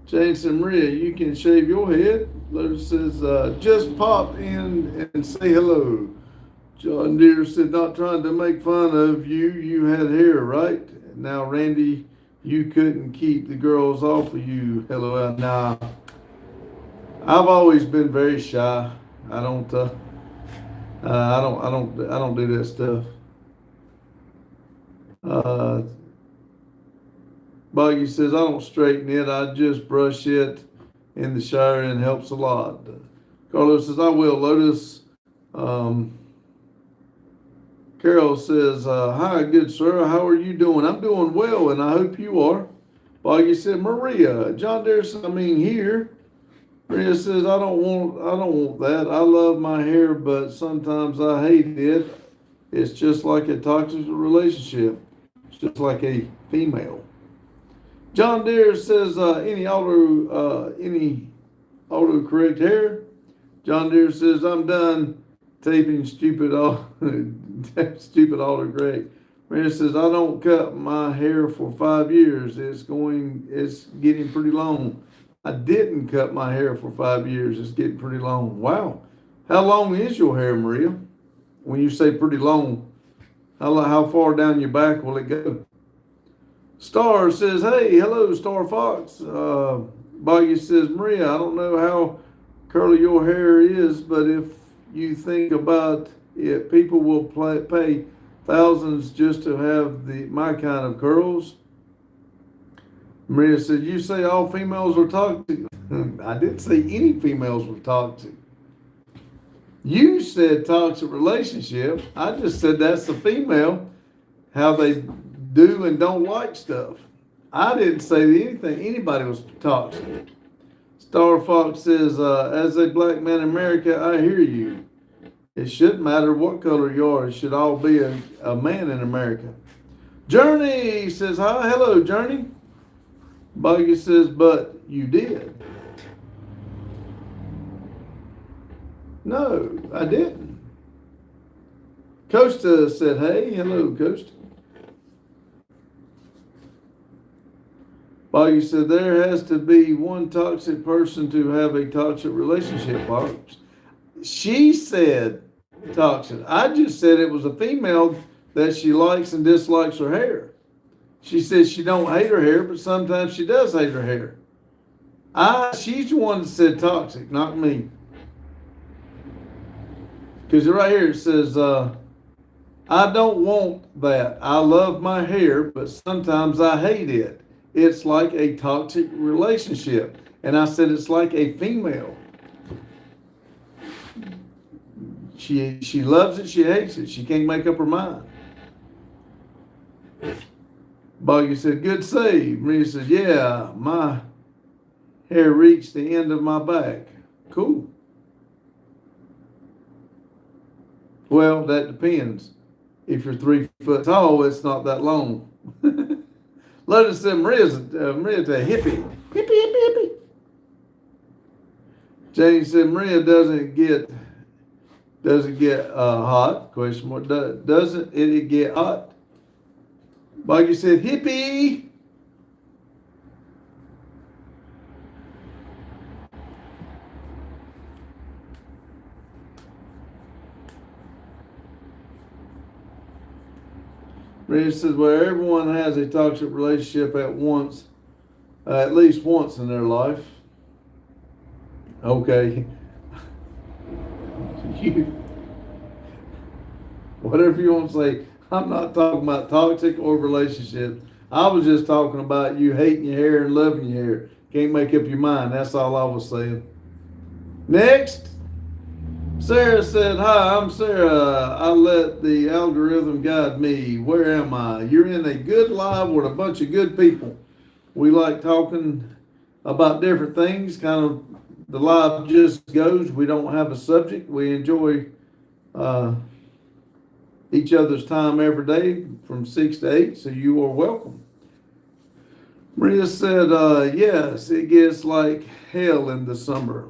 James and Maria, you can shave your head. Lotus says, just pop in and say hello. John Deere said, not trying to make fun of you. You had hair, right? Now, Randy, you couldn't keep the girls off of you. Hello, nah. I've always been very shy. I don't do that stuff. Boggy says, I don't straighten it. I just brush it in the shower and it helps a lot. Carlos says, I will. Lotus. Carol says, hi, good sir. How are you doing? I'm doing well, and I hope you are. Boggy said, Maria. John Deere said, I mean here. Maria says, I don't want that. I love my hair, but sometimes I hate it. It's just like a toxic relationship. It's just like a female. John Deere says, any auto correct hair. John Deere says, I'm done taping stupid stupid autocorrect. Maria says, I don't cut my hair for 5 years. It's getting pretty long. I didn't cut my hair for 5 years. It's getting pretty long. Wow. How long is your hair, Maria? When you say pretty long, how far down your back will it go? Star says, hey, hello, Star Fox. Boggy says, Maria, I don't know how curly your hair is, but if you think about it, people will pay thousands just to have my kind of curls. Maria said, you say all females are toxic. I didn't say any females were toxic. You said toxic relationship. I just said that's the female, how they do and don't like stuff. I didn't say that anybody was toxic. Star Fox says, as a black man in America, I hear you. It shouldn't matter what color you are. It should all be a man in America. Journey says, hi, hello, Journey. Buggy says, but you did. No, I didn't. Costa said, hey, hello, Costa. Boggy said, there has to be one toxic person to have a toxic relationship, Boggs. She said toxic. I just said it was a female that she likes and dislikes her hair. She says she don't hate her hair, but sometimes she does hate her hair. She's the one that said toxic, not me. Because right here it says, I don't want that. I love my hair, but sometimes I hate it. It's like a toxic relationship. And I said it's like a female. She loves it, she hates it. She can't make up her mind. Boggy said, good save. Maria said, yeah, my hair reached the end of my back. Cool. Well, that depends. If you're 3 foot tall, it's not that long. Lotus said, Maria's a hippie. Hippie, hippie, hippie. Jane said, Maria doesn't get hot? Question mark. Doesn't it get hot? Boggy said, hippie. Maria says, well, everyone has a toxic relationship at least once in their life. Okay. Whatever you want to say. I'm not talking about toxic or relationships. I was just talking about you hating your hair and loving your hair. Can't make up your mind. That's all I was saying. Next. Sarah said, hi, I'm Sarah. I let the algorithm guide me. Where am I? You're in a good live with a bunch of good people. We like talking about different things. Kind of the live just goes. We don't have a subject. We enjoy each other's time every day from 6 to 8, so you are welcome. Maria said, yes, it gets like hell in the summer.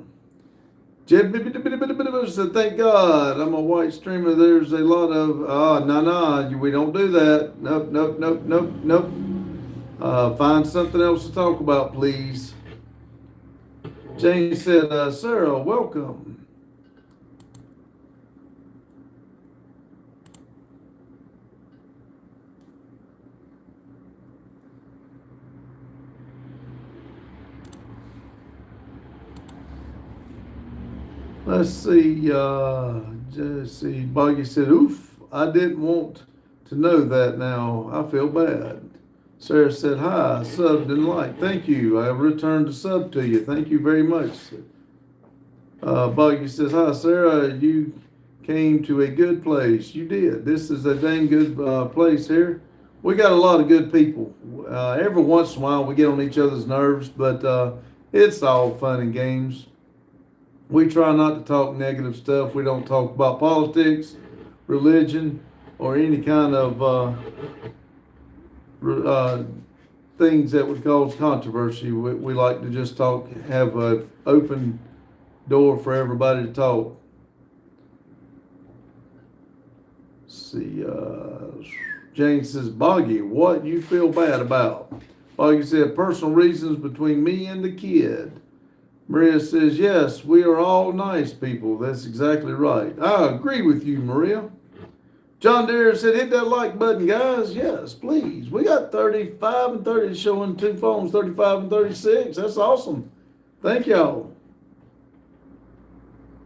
Jeb said, thank God, I'm a white streamer. There's a lot of, we don't do that. Nope. Find something else to talk about, please. Jane said, Sarah, welcome. Let's see, Boggy said, oof, I didn't want to know that now. I feel bad. Sarah said, hi, subbed and liked. Thank you. I returned a sub to you. Thank you very much. Boggy says, hi, Sarah, you came to a good place. You did. This is a dang good place here. We got a lot of good people. Every once in a while we get on each other's nerves, but it's all fun and games. We try not to talk negative stuff. We don't talk about politics, religion, or any kind of things that would cause controversy. We like to just talk, have an open door for everybody to talk. Let's see, Jane says, Boggy, what you feel bad about? Boggy said, personal reasons between me and the kid. Maria says, yes, we are all nice people. That's exactly right. I agree with you, Maria. John Deere said, hit that like button, guys. Yes, please. We got 35 and 30 showing two phones, 35 and 36. That's awesome. Thank y'all.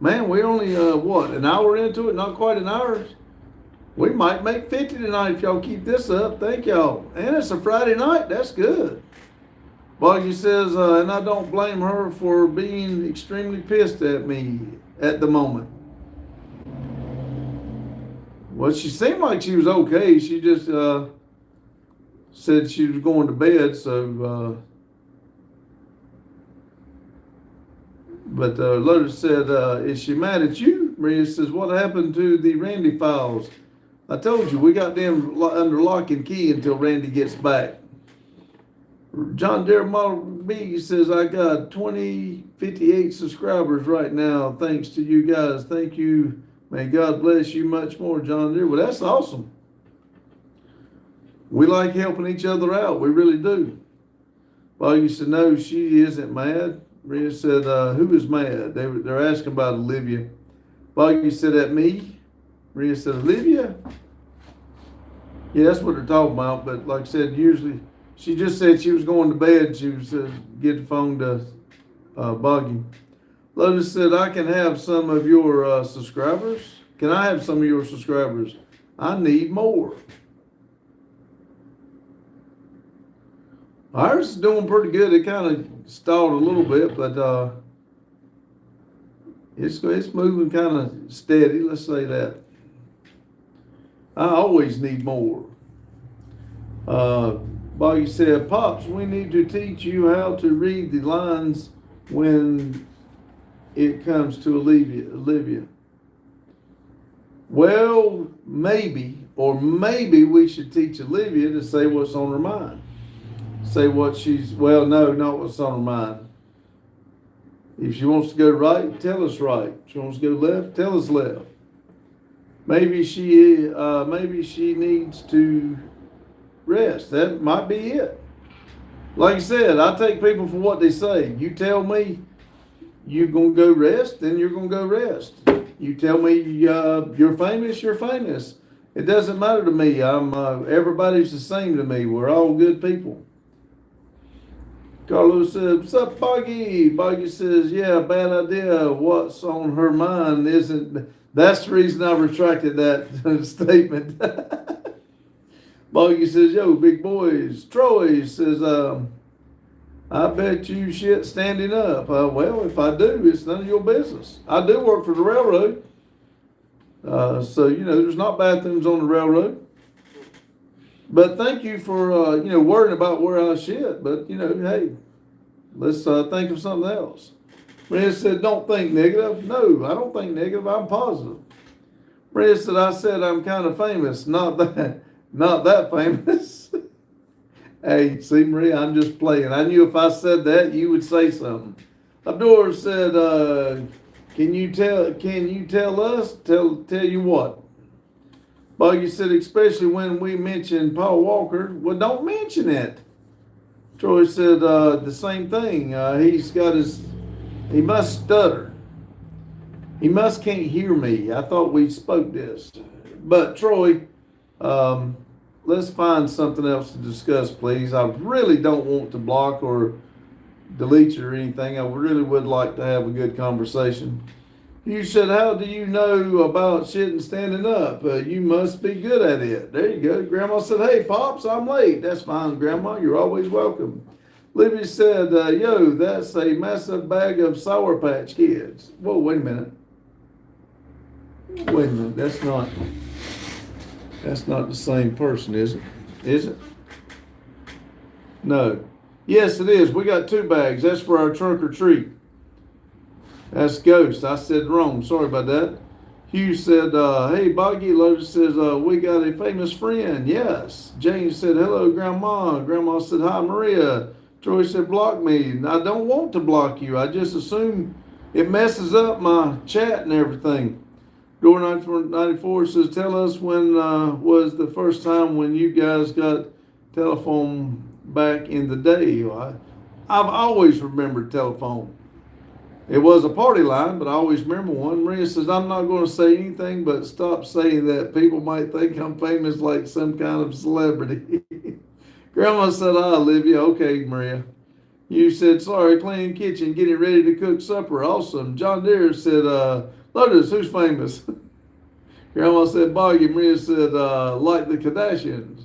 Man, we're only, an hour into it? Not quite an hour. We might make 50 tonight if y'all keep this up. Thank y'all. And it's a Friday night. That's good. Boggy says, and I don't blame her for being extremely pissed at me at the moment. Well, she seemed like she was okay. She just said she was going to bed, so... But Lotus said, is she mad at you? Maria says, what happened to the Randy files? I told you, we got them under lock and key until Randy gets back. John Deere Model B says, I got 58 subscribers right now. Thanks to you guys. Thank you. May God bless you much more, John Deere. Well, that's awesome. We like helping each other out. We really do. Well, you said, no, she isn't mad. Maria said, who is mad? They're asking about Olivia. Boggy said, at me? Maria said, Olivia? Yeah, that's what they're talking about. But like I said, usually she just said she was going to bed. She was get the phone to Boggy. Lotus said, I can have some of your subscribers. Can I have some of your subscribers? I need more. Ours is doing pretty good. It kind of stalled a little bit, but it's moving kind of steady. Let's say that. I always need more. Boggy said, Pops, we need to teach you how to read the lines when it comes to Olivia. Well, maybe we should teach Olivia to say what's on her mind. Say what no, not what's on her mind. If she wants to go right, tell us right. If she wants to go left, tell us left. Maybe she needs to rest. That might be it. Like I said, I take people for what they say. You tell me you're going to go rest, then you're going to go rest. You tell me you're famous, you're famous. It doesn't matter to me. Everybody's the same to me. We're all good people. Carlos said, what's up, Boggy? Boggy says, yeah, bad idea. What's on her mind isn't... That's the reason I retracted that statement. Boggy says, yo, big boys. Troy says, I bet you shit standing up. Well, if I do, it's none of your business. I do work for the railroad. So, there's not bathrooms on the railroad. But thank you for, worrying about where I shit. But, hey, let's think of something else. Brenda said, don't think negative. No, I don't think negative. I'm positive. Brenda said, I'm kind of famous. Not that famous. Hey, see, Maria, I'm just playing. I knew if I said that, you would say something. Abdur said, can you tell us? Tell you what? Boggy said, especially when we mention Paul Walker. Well, don't mention it. Troy said the same thing. He must stutter. He can't hear me. I thought we spoke this. But Troy, let's find something else to discuss, please. I really don't want to block or delete you or anything. I really would like to have a good conversation. You said, how do you know about shitting standing up? You must be good at it. There you go. Grandma said, hey, Pops, I'm late. That's fine, Grandma. You're always welcome. Libby said, yo, that's a massive bag of Sour Patch Kids. Whoa, wait a minute. That's not the same person, is it? Is it? No. Yes, it is. We got 2 bags. That's for our trunk or treat. That's Ghost. I said wrong. Sorry about that. Hugh said, hey, Boggy. Lotus says, we got a famous friend. Yes. Jane said, hello, Grandma. Grandma said, hi, Maria. Troy said, block me. I don't want to block you. I just assume it messes up my chat and everything. Door 94 says, tell us when was the first time when you guys got telephone back in the day. I've always remembered telephone. It was a party line, but I always remember one. Maria says, I'm not going to say anything, but stop saying that. People might think I'm famous like some kind of celebrity. Grandma said, Olivia. Okay, Maria. You said, sorry, cleaning kitchen, getting ready to cook supper. Awesome. John Deere said, Lotus, who's famous? Grandma said, Boggy. Maria said, like the Kardashians.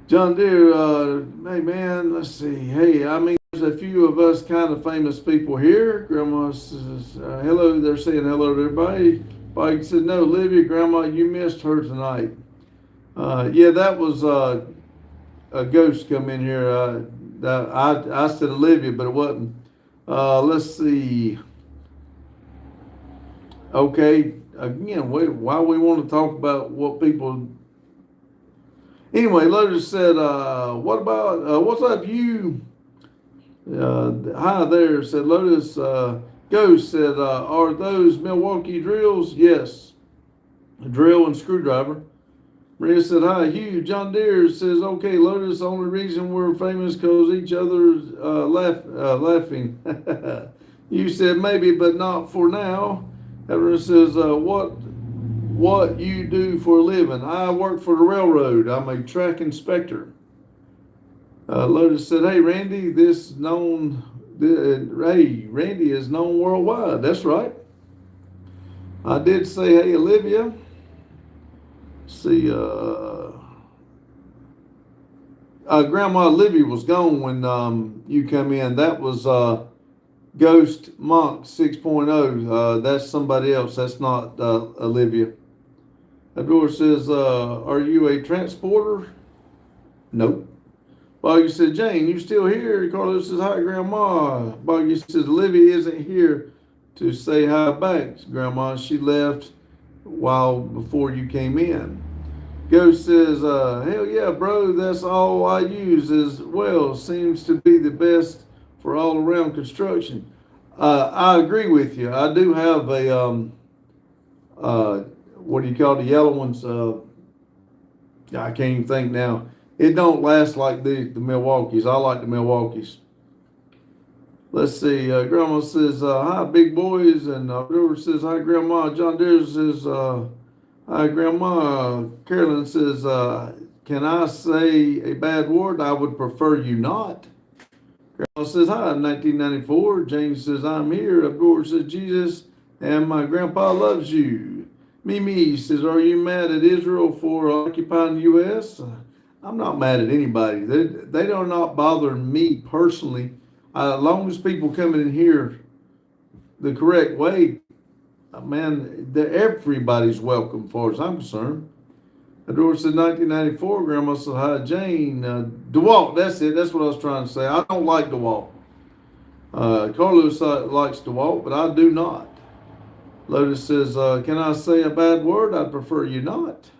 John Deere, hey man, let's see. Hey, I mean, there's a few of us kind of famous people here. Grandma says, hello. They're saying hello to everybody. Boggy said, no, Olivia, Grandma, you missed her tonight. Yeah, that was a ghost come in here. I said Olivia, but it wasn't. Let's see. Okay, again, why we want to talk about what people. Anyway, Lotus said, what about, what's up, you? Hi there, said Lotus. Ghost said, are those Milwaukee drills? Yes, a drill and screwdriver. Maria said, hi, Hugh. John Deere says, okay, Lotus, the only reason we're famous because each other's laughing. You said, maybe, but not for now. Everyone says, what you do for a living? I work for the railroad. I'm a track inspector. Lotus said, hey, Randy, Randy is known worldwide. That's right. I did say, hey, Olivia. See, Grandma Olivia was gone when you come in. That was Ghost Monk 6.0. That's somebody else. That's not Olivia. Adora says, are you a transporter? Nope. Boggy said, Jane, you still here? Carlos says, hi, Grandma. Boggy says, Olivia isn't here to say hi back, Grandma. She left while before you came in. Ghost says, hell yeah, bro, that's all I use as well. Seems to be the best for all around construction. I agree with you. I do have a, what do you call the yellow ones? I can't even think now. It don't last like the Milwaukees. I like the Milwaukees. Let's see. Grandma says, hi, big boys. And River says, hi, Grandma. John Deere says, hi, Grandma. Carolyn says, can I say a bad word? I would prefer you not. Grandma says, hi, 1994. James says, I'm here. Abdul says, Jesus and my grandpa loves you. Mimi says, are you mad at Israel for occupying the U.S.? I'm not mad at anybody. They do not bother me personally. As long as people coming in here the correct way, man, everybody's welcome as far as I'm concerned. Adora said 1994. Grandma said, hi, Jane. DeWalt, that's it. That's what I was trying to say. I don't like DeWalt. Carlos likes DeWalt, but I do not. Lotus says, can I say a bad word? I'd prefer you not.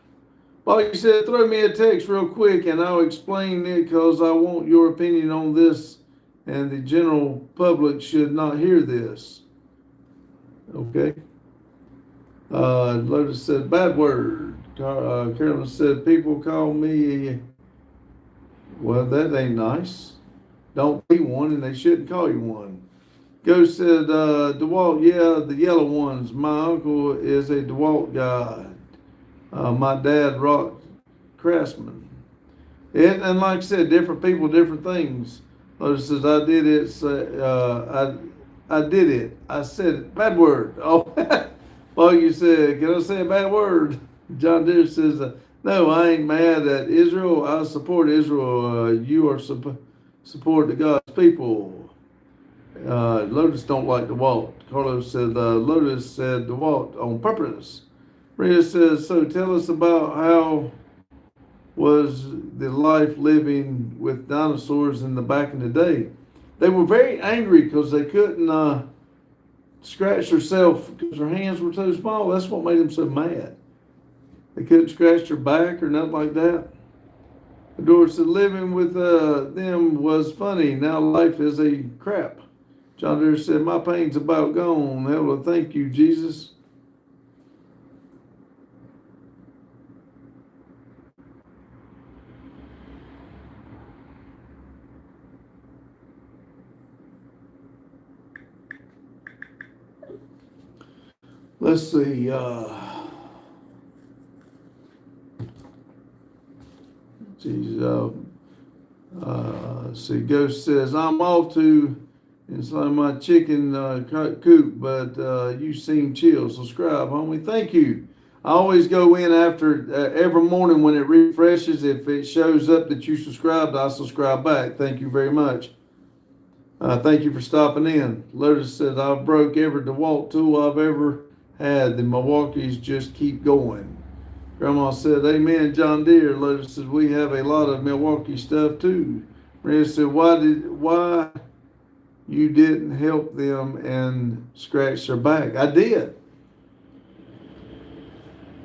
Boggy said, throw me a text real quick and I'll explain it because I want your opinion on this and the general public should not hear this. Okay. Lotus said, bad word. Carolyn said, people call me, well, that ain't nice. Don't be one and they shouldn't call you one. Ghost said, DeWalt, yeah, the yellow ones. My uncle is a DeWalt guy. My dad rocked Craftsman. And like I said, different people, different things. Lotus says, I did it. I did it. I said it. Bad word. Oh, well, you said, can I say a bad word? John Deere says, no, I ain't mad at Israel. I support Israel. You are support the God's people. Lotus don't like DeWalt. Carlos said, Lotus said DeWalt on purpose. Maria says, so tell us about how was the life living with dinosaurs in the back in the day. They were very angry because they couldn't scratch herself because her hands were too small. That's what made them so mad. They couldn't scratch their back or nothing like that. Doris said, living with them was funny. Now life is a crap. John Deere said, my pain's about gone. Hell, thank you, Jesus. Let's see. See, Ghost says, I'm off to inside my chicken coop, but you seem chill. Subscribe, homie. Thank you. I always go in after every morning when it refreshes. If it shows up that you subscribed, I subscribe back. Thank you very much. Thank you for stopping in. Lotus said, I've broke every DeWalt tool I've ever had. The Milwaukee's just keep going. Grandma said, amen, John Deere. Lotus said, we have a lot of Milwaukee stuff too. Maria said, why you didn't help them and scratch their back? I did.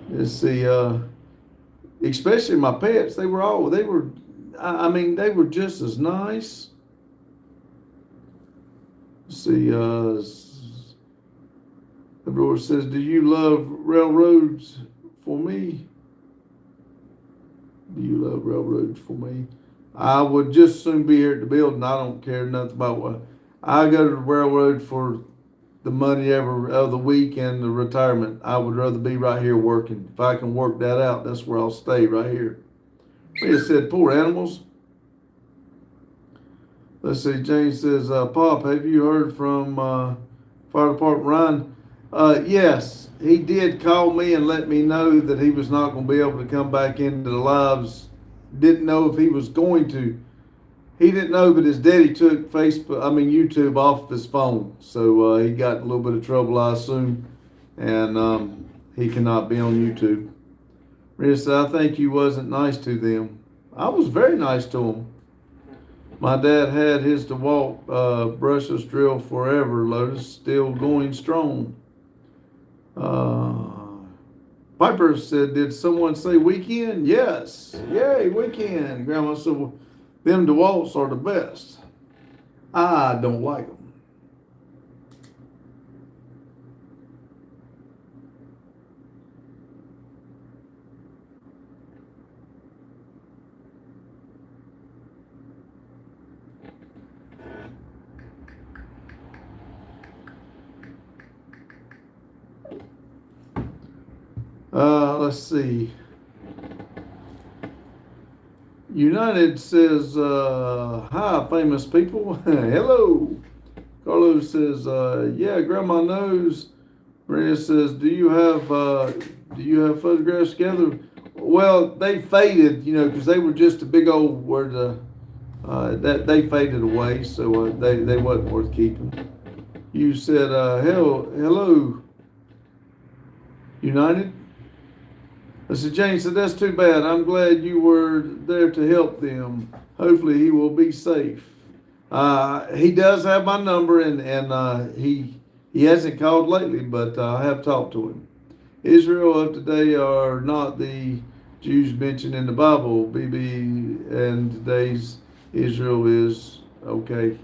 Let's see, especially my pets, they were just as nice. Let's see, the brother says, do you love railroads for me? Do you love railroads for me? I would just soon be here at the building. I don't care nothing about what. I go to the railroad for the money of the week and the retirement. I would rather be right here working. If I can work that out, that's where I'll stay, right here. He said, poor animals. Let's see, James says, Pop, have you heard from Fire Department Ryan? Yes, he did call me and let me know that he was not going to be able to come back into the lives. Didn't know if he was going to. He didn't know, but his daddy took YouTube off of his phone. So he got in a little bit of trouble, I assume. And he cannot be on YouTube. Rita said, I think you wasn't nice to them. I was very nice to them. My dad had his DeWalt brushless drill forever, Lotus, still going strong. Piper said, did someone say weekend? Yes. Yay, weekend. Grandma said, well, them DeWalts are the best. I don't like them. Let's see. United says, hi, famous people. Hello. Carlos says, yeah, Grandma knows. Maria says, do you have photographs together? Well, they faded, because they were just a big old that they faded away, so they wasn't worth keeping. You said, hello, United. I said, James said, that's too bad. I'm glad you were there to help them. Hopefully he will be safe. He does have my number, and he hasn't called lately, but I have talked to him. Israel of today are not the Jews mentioned in the Bible. BB and today's Israel is okay.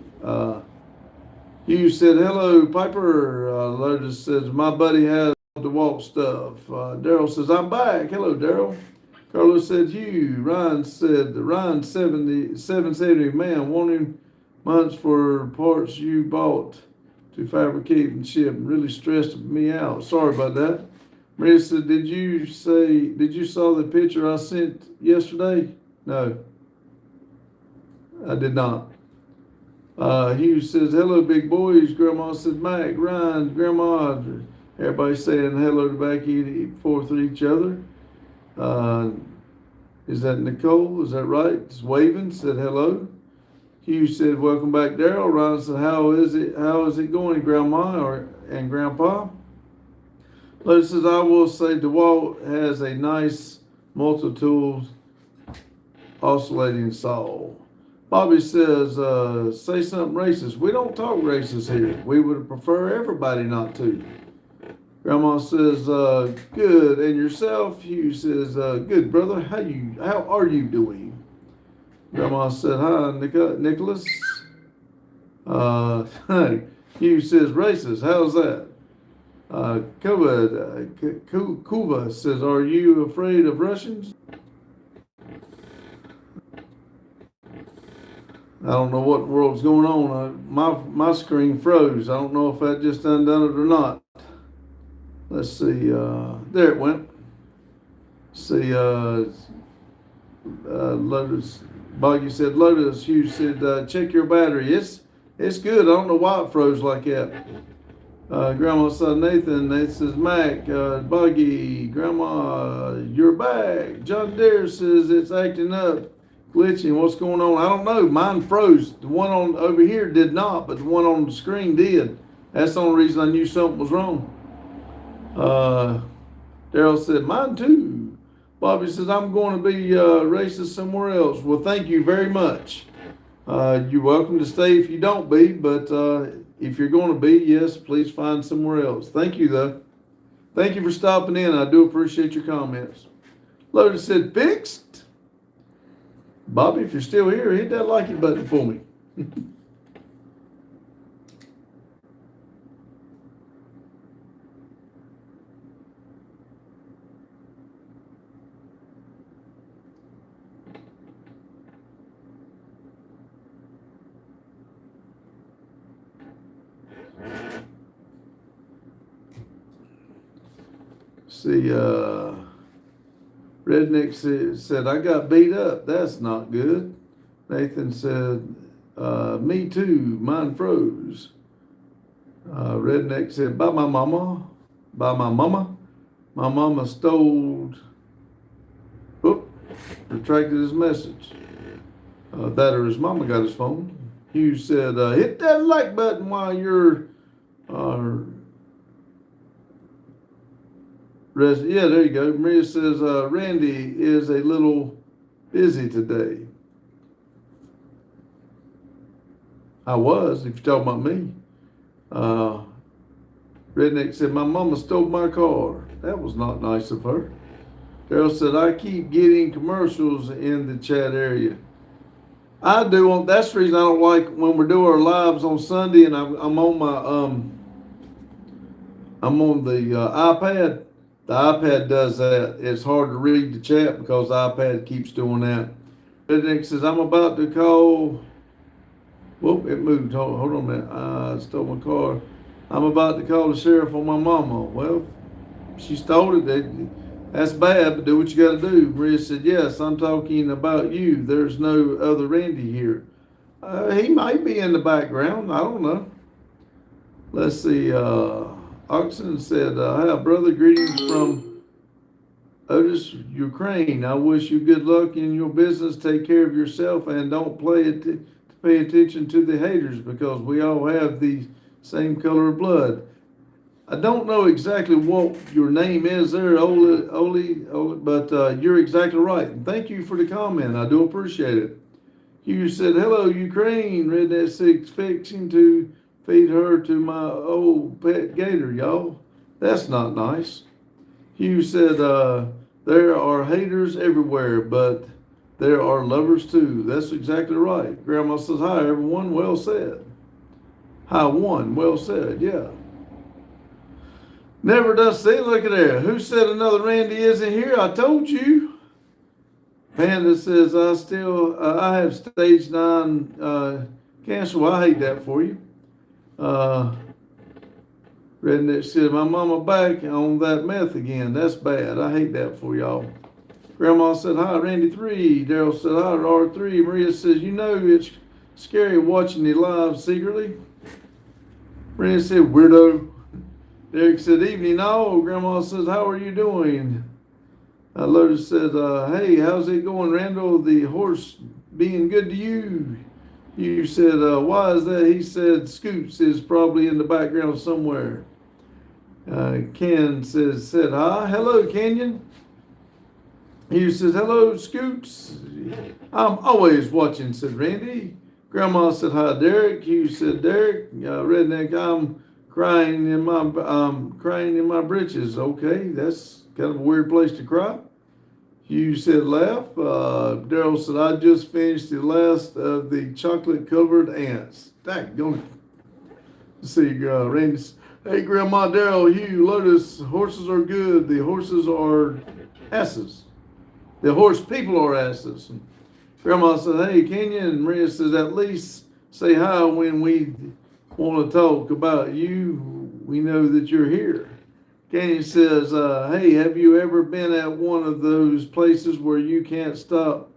You said, hello, Piper. Lotus says, my buddy has DeWalt stuff. Daryl says, I'm back. Hello, Daryl. Carlos said, Hugh. Ryan said, Ryan 770, man, wanting months for parts you bought to fabricate and ship. Really stressed me out. Sorry about that. Maria said, did you saw the picture I sent yesterday? No, I did not. Hugh says, hello, big boys. Grandma said, Mac, Ryan, Grandma. Everybody saying hello to Becky forth to each other. Is that Nicole? Is that right? Just waving, said hello. Hugh said, welcome back, Daryl. Ryan said, how is it going, Grandma and Grandpa? Lotus says, I will say DeWalt has a nice multi-tool oscillating saw. Bobby says, say something racist. We don't talk racist here. We would prefer everybody not to. Grandma says, good. And yourself? Hugh says, good, brother. How are you doing? Grandma said, hi, Nicholas. Hugh says, racist. How's that? Kuva says, are you afraid of Russians? I don't know what the world's going on. My screen froze. I don't know if that just undone it or not. Let's see. There it went. See, Lotus. Boggy said, Lotus. Hugh said, check your battery. It's good. I don't know why it froze like that. Grandma said, Nathan. It says, Mac. Boggy. Grandma, you're back. John Deere says it's acting up. Glitching. What's going on? I don't know. Mine froze. The one on over here did not, but the one on the screen did. That's the only reason I knew something was wrong. Daryl said, mine too. Bobby says, I'm going to be racist somewhere else. Well, thank you very much. You're welcome to stay if you don't be, but if you're going to be, yes, please find somewhere else. Thank you, though. Thank you for stopping in. I do appreciate your comments. Lotus said, fixed. Bobby, if you're still here, hit that like it button for me. See, Redneck said, I got beat up. That's not good. Nathan said, me too. Mine froze. Redneck said, by my mama. By my mama. My mama stole. Oop, retracted his message. That or his mama got his phone. Hugh said, hit that like button while you're yeah, there you go. Maria says, Randy is a little busy today. I was, if you're talking about me. Redneck said, my mama stole my car. That was not nice of her. Daryl said, I keep getting commercials in the chat area. I do. That's the reason I don't like when we're doing our lives on Sunday and I'm on my, I'm on the iPad. The iPad does that. It's hard to read the chat because the iPad keeps doing that. Redneck says, I'm about to call. Whoop, it moved. Hold on a minute. I stole my car. I'm about to call the sheriff on my mama. Well, she stole it. That's bad, but do what you got to do. Maria said, yes, I'm talking about you. There's no other Randy here. He might be in the background. I don't know. Let's see. Oxen said, hi, brother, greetings from Otis, Ukraine. I wish you good luck in your business. Take care of yourself and don't pay attention to the haters because we all have the same color of blood. I don't know exactly what your name is there, Oli, but you're exactly right. And thank you for the comment. I do appreciate it. You said, hello, Ukraine. Redneck 6 fixing to feed her to my old pet gator, y'all. That's not nice. Hugh said, there are haters everywhere, but there are lovers too. That's exactly right. Grandma says, hi, everyone. Well said. Hi, one. Well said. Yeah. Never does see. Look at there. Who said another Randy isn't here? I told you. Panda says, I have stage 9 cancer. Well, I hate that for you. Redneck said, my mama back on that meth again. That's bad. I hate that for y'all. Grandma said, hi, Randy 3. Daryl said, hi, R3. Maria says, you know it's scary watching the live secretly. Randy said, weirdo. Derek said, evening all. Grandma says, how are you doing? Lotus said, hey, how's it going, Randall? The horse being good to you? You said, why is that? He said, Scoots is probably in the background somewhere. Ken said, hi. Hello, Kenyon. Hugh says, hello, Scoots. I'm always watching, said Randy. Grandma said, hi, Derek. Hugh said, Derek, redneck, I'm crying in my britches. Okay, that's kind of a weird place to cry. Hugh said, laugh. Daryl said, I just finished the last of the chocolate covered ants. Daggone it. See, Randy, hey, Grandma, Daryl, Hugh, Lotus, horses are good. The horses are asses. The horse people are asses. And Grandma said, hey, Kenya. And Maria says, at least say hi when we want to talk about you. We know that you're here. Kenya says, hey, have you ever been at one of those places where you can't stop?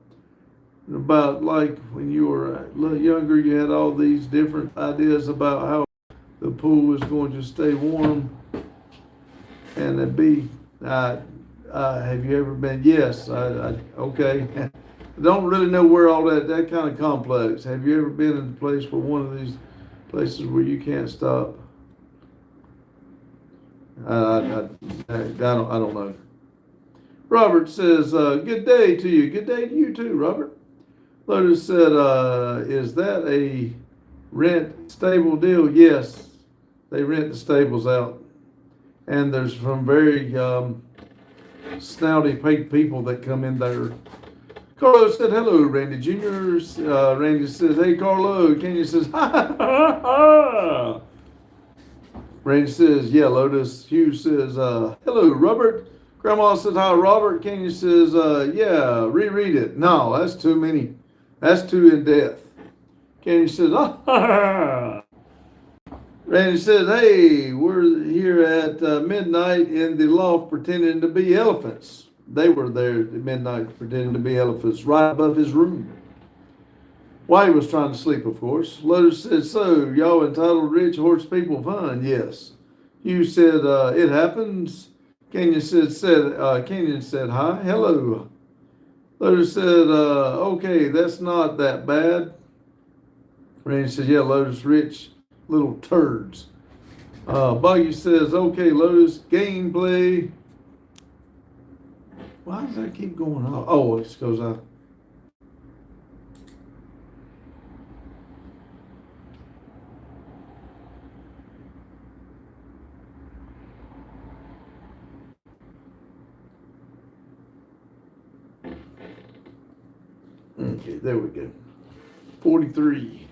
About like when you were a little younger, you had all these different ideas about how the pool was going to stay warm and it'd be. Have you ever been? Yes. Okay. I don't really know where all that kind of complex. Have you ever been in a place where one of these places where you can't stop? I don't know. Robert says, good day to you. Good day to you too, Robert. Lotus said, is that a rent stable deal? Yes. They rent the stables out. And there's some very snouty people that come in there. Carlo said, hello, Randy Jr. Randy says, hey, Carlo. Kenya says, ha, ha, ha, ha. Randy says, yeah, Lotus. Hugh says, hello, Robert. Grandma says, hi, Robert. Kenya says, yeah, reread it. No, that's too many. That's too in depth. Kenya says, ha, ha, ha. Randy says, hey, we're here at midnight in the loft pretending to be elephants. They were there at midnight pretending to be elephants right above his room. While he was trying to sleep, of course. Lotus said, so, y'all entitled rich horse people fun? Yes. Hugh said, it happens. Kenyon said, hi, hello. Lotus said, okay, that's not that bad. Randy said, yeah, Lotus, rich little turds. Buggy says, okay, Lotus, gameplay. Why does that keep going on? Oh, it's because I. Okay, there we go. 43.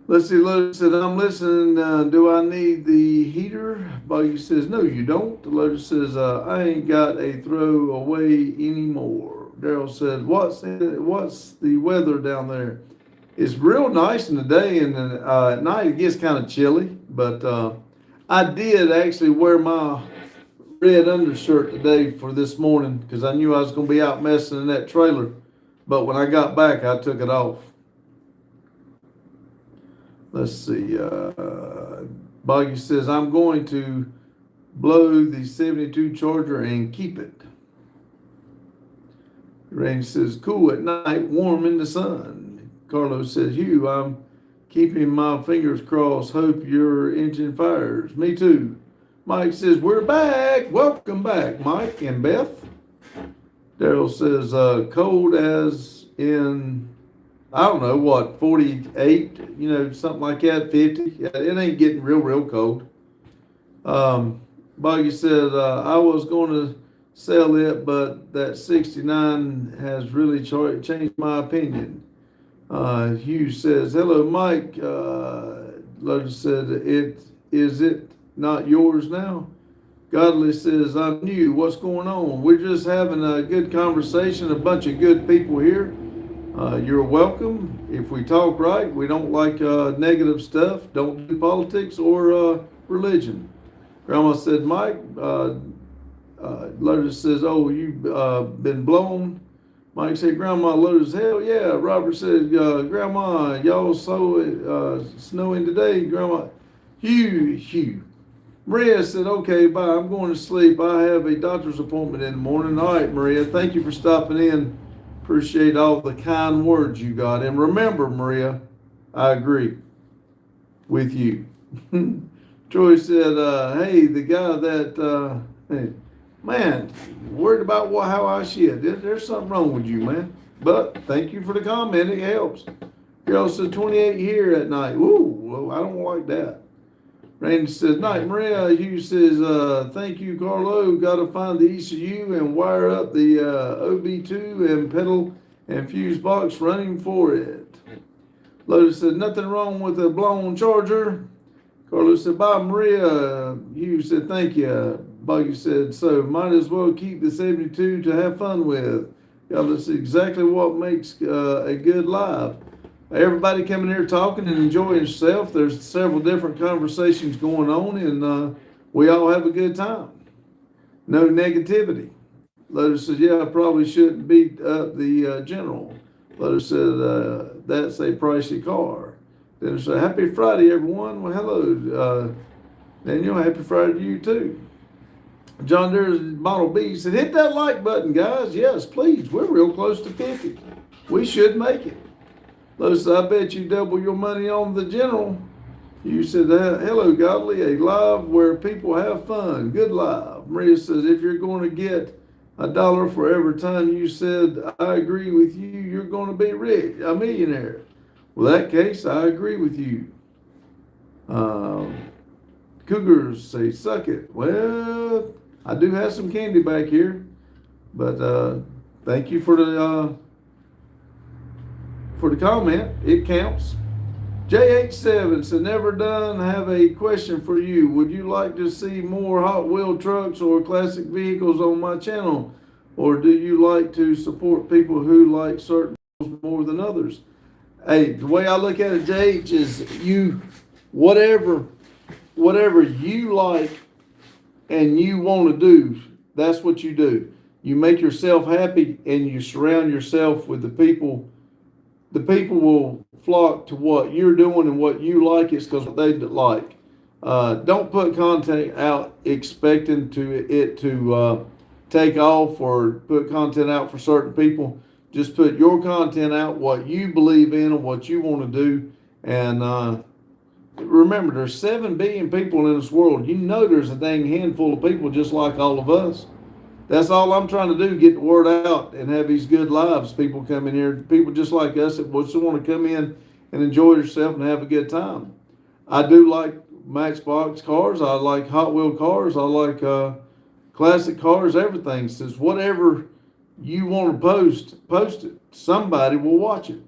Let's see, Lotus said, I'm listening. Do I need the heater? Buggy says, no, you don't. Lotus says, I ain't got a throw away anymore. Daryl said, what's the weather down there? It's real nice in the day, and at night it gets kind of chilly. But I did actually wear my red undershirt today for this morning because I knew I was going to be out messing in that trailer. But when I got back, I took it off. Let's see. Boggy says, I'm going to blow the 72 Charger and keep it. Randy says, cool at night, warm in the sun. Carlos says, Hugh, I'm keeping my fingers crossed. Hope your engine fires. Me too. Mike says, we're back. Welcome back, Mike and Beth. Daryl says, cold as in, I don't know, what, 48, something like that, 50. It ain't getting real cold. Boggy said, I was going to sell it, but that 69 has really changed my opinion. Hugh says, hello, Mike. Lotus said, is it not yours now? Godly says, I'm new. What's going on? We're just having a good conversation, a bunch of good people here. You're welcome. If we talk right, we don't like negative stuff. Don't do politics or religion. Grandma said, Mike. Lotus says, oh, you've been blown? Mike said, Grandma. Lotus, hell yeah. Robert said, Grandma, y'all saw snowing today? Grandma, Hugh. Maria said, okay, bye. I'm going to sleep. I have a doctor's appointment in the morning. All right, Maria, thank you for stopping in. Appreciate all the kind words you got. And remember, Maria, I agree with you. Troy said, hey, the guy that, Man, worried about how I shit. There's something wrong with you, man. But thank you for the comment. It helps. Girl said 28 here at night. Woo, well, I don't like that. Randy says, night, Maria. Hugh says, thank you, Carlo. Got to find the ECU and wire up the OB2 and pedal and fuse box running for it. Lotus said, nothing wrong with a blown charger. Carlos said, bye, Maria. Hugh said, thank you. Buggy said, so might as well keep the 72 to have fun with. Yeah, that's exactly what makes a good live. Everybody coming here talking and enjoying yourself. There's several different conversations going on, and we all have a good time. No negativity. Lotus says, yeah, I probably shouldn't beat up the general. Lotus said, that's a pricey car. Then it's a happy Friday, everyone. Well, hello, Daniel. Happy Friday to you, too. John Deere's Model B said, hit that like button, guys. Yes, please. We're real close to 50. We should make it. Lotus said, I bet you double your money on the general. You said, hello, Godly, a live where people have fun. Good live. Maria says, if you're going to get $1 for every time you said, I agree with you, you're going to be rich, a millionaire. Well, that case, I agree with you. Cougars say, suck it. Well, I do have some candy back here, but thank you for the comment. It counts. JH7 said, never done. Have a question for you. Would you like to see more Hot Wheel trucks or classic vehicles on my channel? Or do you like to support people who like certain more than others? Hey, the way I look at it, JH, is whatever you like and you want to do, that's what you do. You make yourself happy and you surround yourself with the people. The people will flock to what you're doing, and what you like is because they like. Don't put content out expecting it to take off, or put content out for certain people. Just put your content out, what you believe in and what you want to do. And remember, there's 7 billion people in this world. You know there's a dang handful of people just like all of us. That's all I'm trying to do, get the word out and have these good lives. People come in here, people just like us that just want to come in and enjoy yourself and have a good time. I do like Matchbox cars. I like Hot Wheel cars. I like classic cars, everything. Says whatever you want to post it. Somebody will watch it.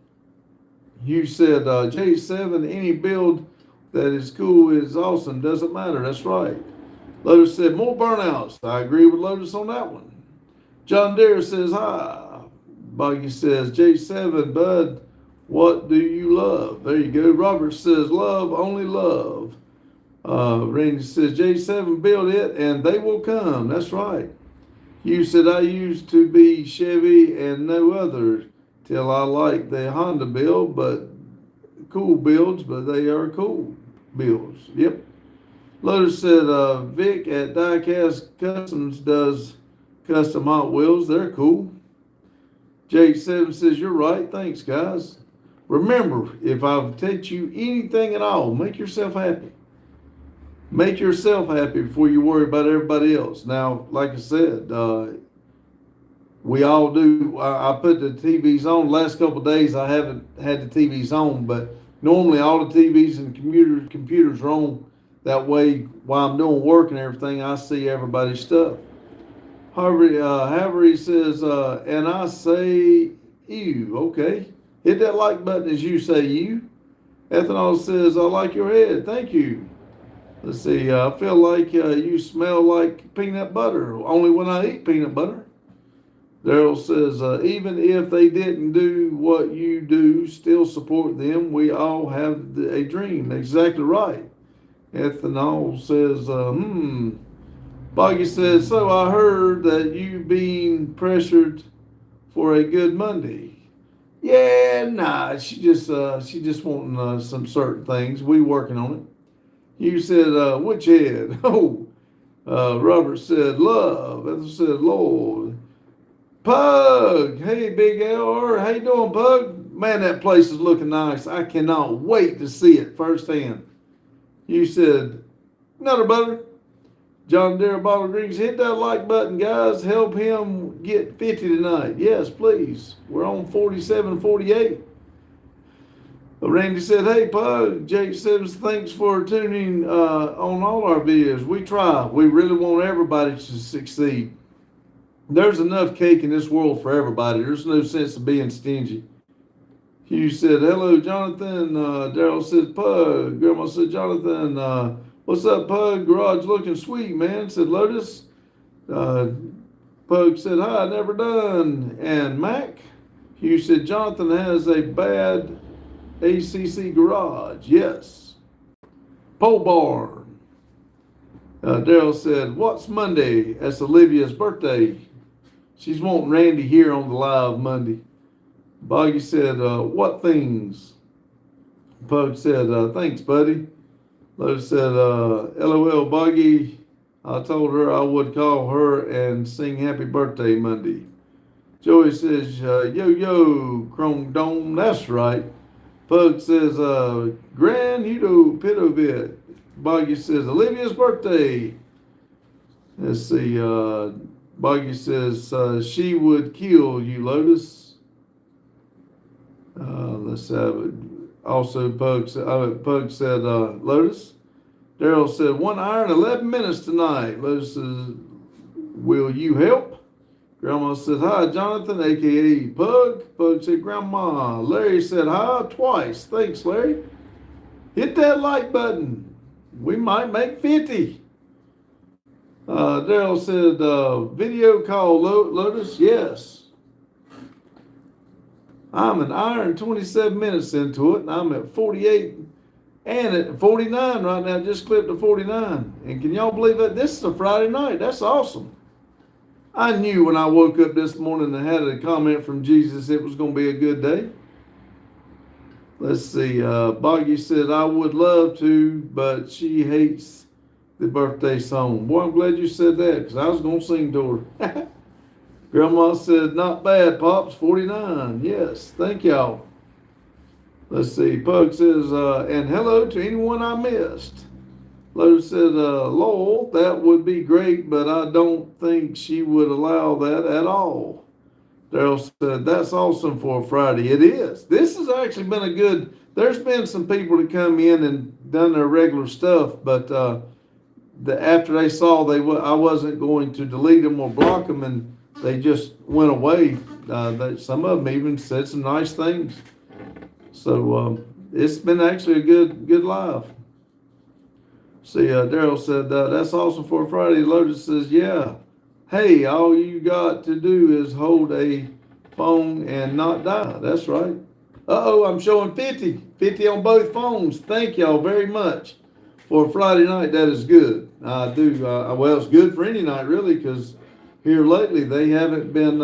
You said, J7, any build that is cool is awesome. Doesn't matter. That's right. Lotus said, more burnouts. I agree with Lotus on that one. John Deere says, hi. Buggy says, J7, bud, what do you love? There you go. Robert says, love, only love. Randy says, J7, build it, and they will come. That's right. You said, I used to be Chevy and no other till I liked the Honda build, but cool builds, but they are cool builds. Yep. Lotus said, Vic at Diecast Customs does custom Hot Wheels. They're cool. J7 says, you're right. Thanks, guys. Remember, if I've taught you anything at all, make yourself happy. Make yourself happy before you worry about everybody else. Now, like I said, we all do. I put the TVs on. Last couple of days, I haven't had the TVs on, but normally all the TVs and computers are on. That way, while I'm doing work and everything, I see everybody's stuff. However, he says, and I say you. Okay. Hit that like button as you say you. Ethanol says, I like your head. Thank you. Let's see. I feel like you smell like peanut butter. Only when I eat peanut butter. Daryl says, even if they didn't do what you do, still support them. We all have a dream. Exactly right. Ethanol says, Boggy says, so I heard that you being pressured for a good Monday. Yeah, nah, she just wanting some certain things. We working on it. You said, which head? Oh, Robert said, love. Ethel said, Lord. Pug, hey, Big LR, how you doing, Pug? Man, that place is looking nice. I cannot wait to see it firsthand. You said, Nutter Butter. John Deere Bottle Drinks, hit that like button, guys. Help him get 50 tonight. Yes, please. We're on 47-48. Randy said, hey, Pug. Jake says, thanks for tuning on all our videos. We try. We really want everybody to succeed. There's enough cake in this world for everybody. There's no sense of being stingy. Hugh said, hello, Jonathan. Daryl said, Pug. Grandma said, Jonathan, what's up, Pug? Garage looking sweet, man, said Lotus. Pug said, hi, never done. And Mac? Hugh said, Jonathan has a bad ACC garage. Yes. Pole barn. Daryl said, what's Monday? That's Olivia's birthday. She's wanting Randy here on the live Monday. Boggy said, what things? Pug said, thanks, buddy. Lotus said, LOL, Boggy. I told her I would call her and sing happy birthday Monday. Joey says, yo, Chrome Dome. That's right. Pug says, Gran Hudo Pitovit. Boggy says, Olivia's birthday. Let's see. Boggy says, she would kill you, Lotus. Let's have it. Also, Pug said, Lotus. Daryl said, 1 hour and 11 minutes tonight. Lotus says, will you help? Grandma said, hi, Jonathan, a.k.a. Pug. Pug said, Grandma. Larry said, hi, twice. Thanks, Larry. Hit that like button. We might make 50. Daryl said, video call, Lotus. Yes. I'm an hour and 27 minutes into it, and I'm at 48 and at 49 right now. Just clipped to 49. And can y'all believe that? This is a Friday night. That's awesome. I knew when I woke up this morning and had a comment from Jesus it was going to be a good day. Let's see. Boggy said, I would love to, but she hates the birthday song. Boy, I'm glad you said that because I was going to sing to her. Grandma said, not bad, Pops, 49. Yes, thank y'all. Let's see. Pug says, and hello to anyone I missed. Lotus said, Lowell, that would be great, but I don't think she would allow that at all. Daryl said, that's awesome for a Friday. It is. This has actually been a good, there's been some people that come in and done their regular stuff, but after they saw I wasn't going to delete them or block them, and they just went away. Some of them even said some nice things. So it's been actually a good live. See, Daryl said, that's awesome for a Friday. Lotus says, yeah. Hey, all you got to do is hold a phone and not die. That's right. Uh-oh, I'm showing 50. 50 on both phones. Thank y'all very much. For a Friday night, that is good. I do. Well, it's good for any night, really, because here lately, they haven't been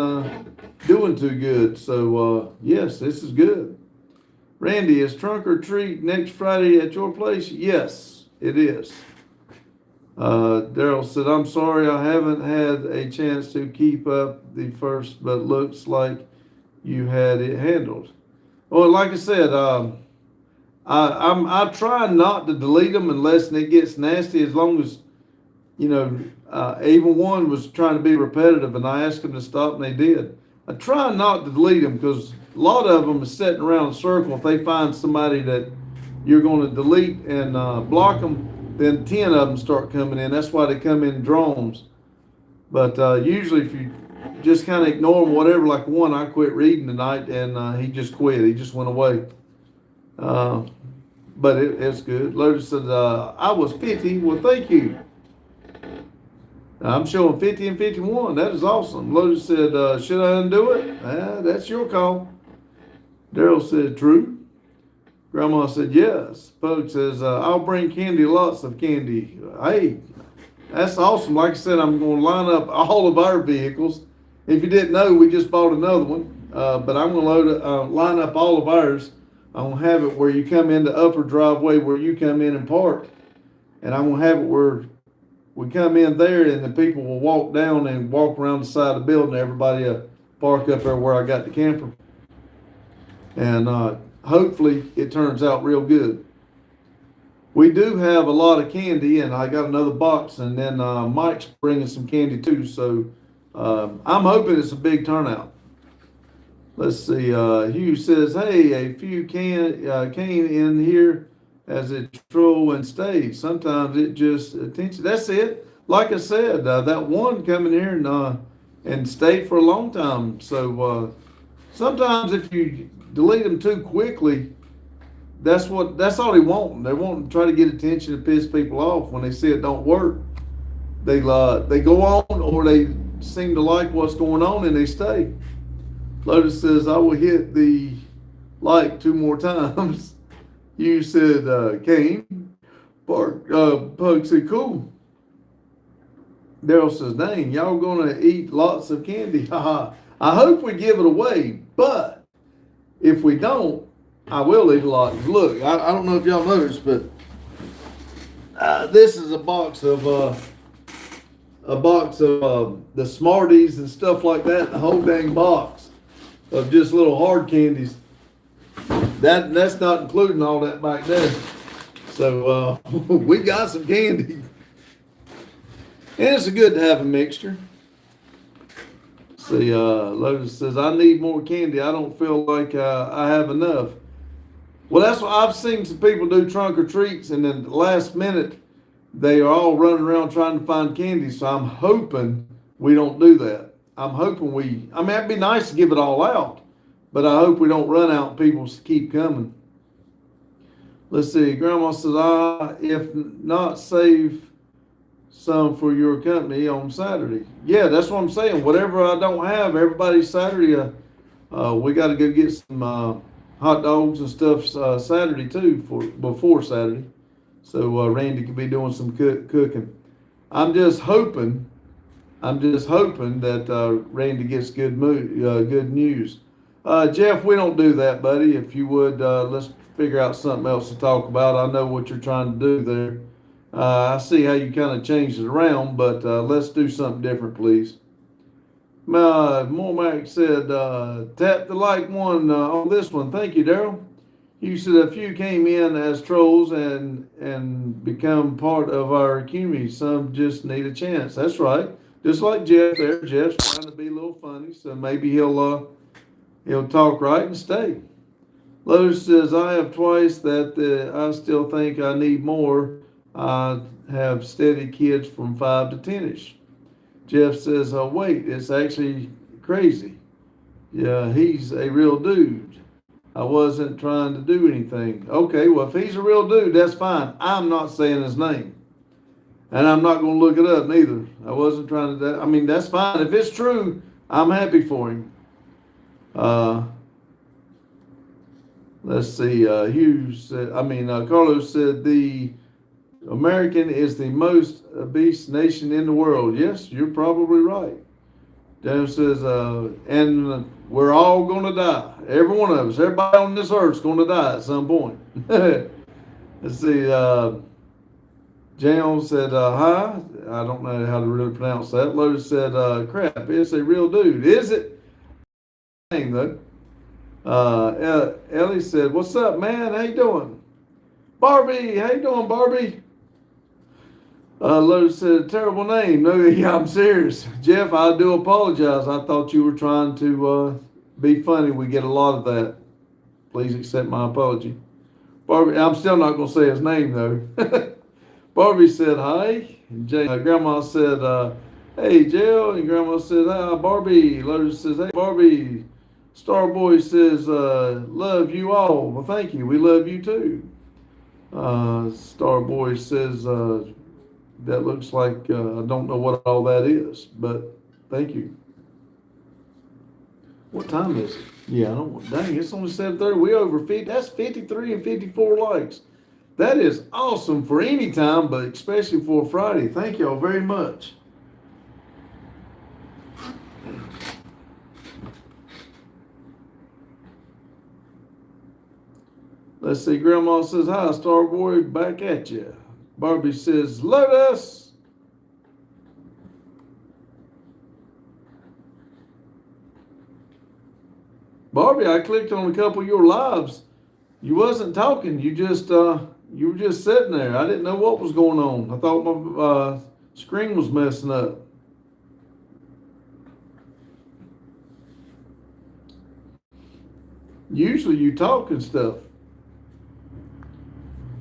doing too good. So, yes, this is good. Randy, is trunk or treat next Friday at your place? Yes, it is. Daryl said, I'm sorry I haven't had a chance to keep up the first, but looks like you had it handled. Well, like I said, I try not to delete them unless it gets nasty, as long as, even one was trying to be repetitive, and I asked them to stop, and they did. I try not to delete them because a lot of them is sitting around in a circle. If they find somebody that you're going to delete and block them, then 10 of them start coming in. That's why they come in drones. But usually if you just kind of ignore them, whatever, like one, I quit reading tonight, and he just quit. He just went away. But it's good. Lotus said, I was 50. Well, thank you. I'm showing 50 and 51. That is awesome. Lotus said, should I undo it? That's your call. Daryl said, true. Grandma said, yes. Pug says, I'll bring candy, lots of candy. Hey, that's awesome. Like I said, I'm going to line up all of our vehicles. If you didn't know, we just bought another one. But I'm going to line up all of ours. I'm going to have it where you come in the upper driveway where you come in and park. And I'm going to have it where we come in there and the people will walk down and walk around the side of the building. Everybody park up there where I got the camper. And hopefully it turns out real good. We do have a lot of candy, and I got another box, and then Mike's bringing some candy too. So I'm hoping it's a big turnout. Let's see. Hugh says, "Hey, a few came in here as a troll and stayed. Sometimes it just attention. That's it. Like I said, that one coming here and stayed for a long time. So sometimes if you delete them too quickly, that's all they want. They want to try to get attention and piss people off when they see it don't work. They go on, or they seem to like what's going on and they stay." Lotus says, "I will hit the like two more times." You said, Kane. Pug said, "Cool." Daryl says, "Dang, y'all gonna eat lots of candy." Haha. I hope we give it away, but if we don't, I will eat a lot. Look, I don't know if y'all noticed, but this is a box of the Smarties and stuff like that. The whole dang box of just little hard candies. That's not including all that back there. So we got some candy, and it's good to have a mixture. See, Lotus says, "I need more candy. I don't feel like I have enough." Well, that's what I've seen some people do trunk or treats, and then the last minute they are all running around trying to find candy. So I'm hoping we don't do that. I'm hoping I mean, it'd be nice to give it all out, but I hope we don't run out and people keep coming. Let's see. Grandma says, if not, save some for your company on Saturday. Yeah, that's what I'm saying. Whatever I don't have, everybody Saturday, we got to go get some hot dogs and stuff Saturday too before Saturday. So Randy could be doing some cooking. I'm just hoping that Randy gets good news. Jeff, we don't do that, buddy. If you would, let's figure out something else to talk about. I know what you're trying to do there. I see how you kind of changed it around, but let's do something different, please. Mormac said, "Tap the like one on this one." Thank you, Daryl. You said a few came in as trolls and become part of our community. Some just need a chance. That's right. Just like Jeff there. Jeff's trying to be a little funny, so maybe he'll talk right and stay. Lotus says, "I have twice that I still think I need more. I have steady kids from 5 to 10ish." Jeff says, "Oh wait, it's actually crazy. Yeah, he's a real dude. I wasn't trying to do anything." Okay, well, if he's a real dude, that's fine. I'm not saying his name. And I'm not going to look it up neither. I wasn't trying to, I mean, that's fine. If it's true, I'm happy for him. Let's see. Carlos said the American is the most obese nation in the world. Yes, you're probably right. Dan says, and we're all going to die. Every one of us, everybody on this earth is going to die at some point. Let's see. James said, "Hi." I don't know how to really pronounce that. Lotus said, "Crap, it's a real dude." Is it? Name though. Ellie said, "What's up, man? How you doing?" Barbie, how you doing, Barbie? Lotus said, "Terrible name." No, yeah, I'm serious. Jeff, I do apologize. I thought you were trying to be funny. We get a lot of that. Please accept my apology. Barbie, I'm still not going to say his name though. Barbie said, "Hi." And Grandma said, "Hey, Jill." And Grandma said, "Hi, Barbie." Lotus says, "Hey, Barbie." Starboy says, "Love you all." Well, thank you. We love you too. Starboy says, "That looks like, I don't know what all that is, but thank you." What time is it? Yeah, I don't, dang, it's only 7:30. We over 50. That's 53 and 54 likes. That is awesome for any time, but especially for Friday. Thank y'all very much. Let's see. Grandma says, "Hi, Starboy, back at you." Barbie says, "Lotus." Barbie, I clicked on a couple of your lives. You wasn't talking. You just You were just sitting there. I didn't know what was going on. I thought my screen was messing up. Usually you talk and stuff.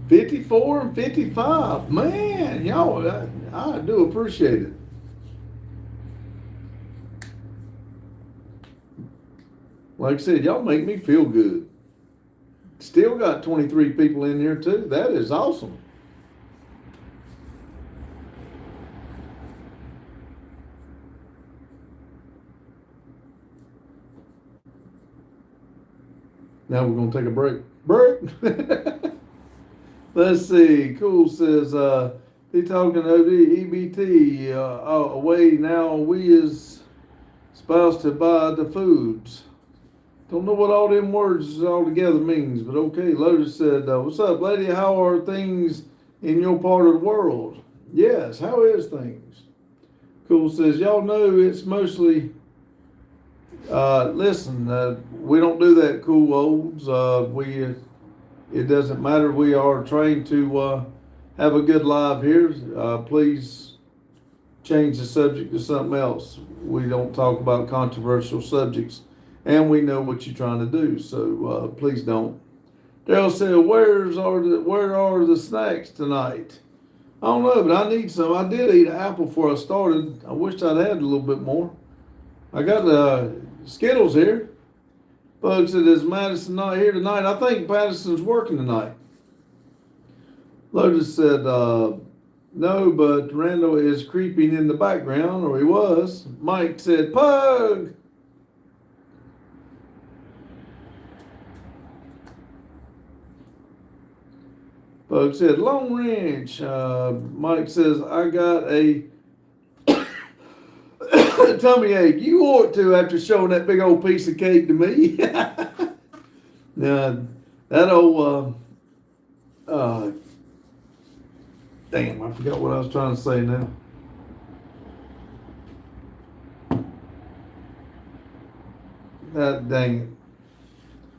54 and 55. Man, y'all, I do appreciate it. Like I said, y'all make me feel good. Still got 23 people in here too. That is awesome. Now we're gonna take a break. Let's see. Cool says he talking OD EBT away now. We is supposed to buy the foods. Don't know what all them words all together means, but okay. Lotus said, "What's up, lady? How are things in your part of the world?" Yes. How is things? Cool says, "Y'all know it's mostly." Listen, we don't do that, cool olds. It doesn't matter. We are trained to have a good live here. Please change the subject to something else. We don't talk about controversial subjects, and we know what you're trying to do. So please don't. Daryl said, "Where are the snacks tonight?" I don't know, but I need some. I did eat an apple before I started. I wished I'd had a little bit more. I got Skittles here. Folks, it is Madison not here tonight. I think Madison's working tonight. Lotus said, no, but Randall is creeping in the background, or he was. Mike said, Pug! Pug said, Long Ranch. Mike says, I got a tummy ache. You ought to after showing that big old piece of cake to me. Now, that old, damn, I forgot what I was trying to say now. Dang it.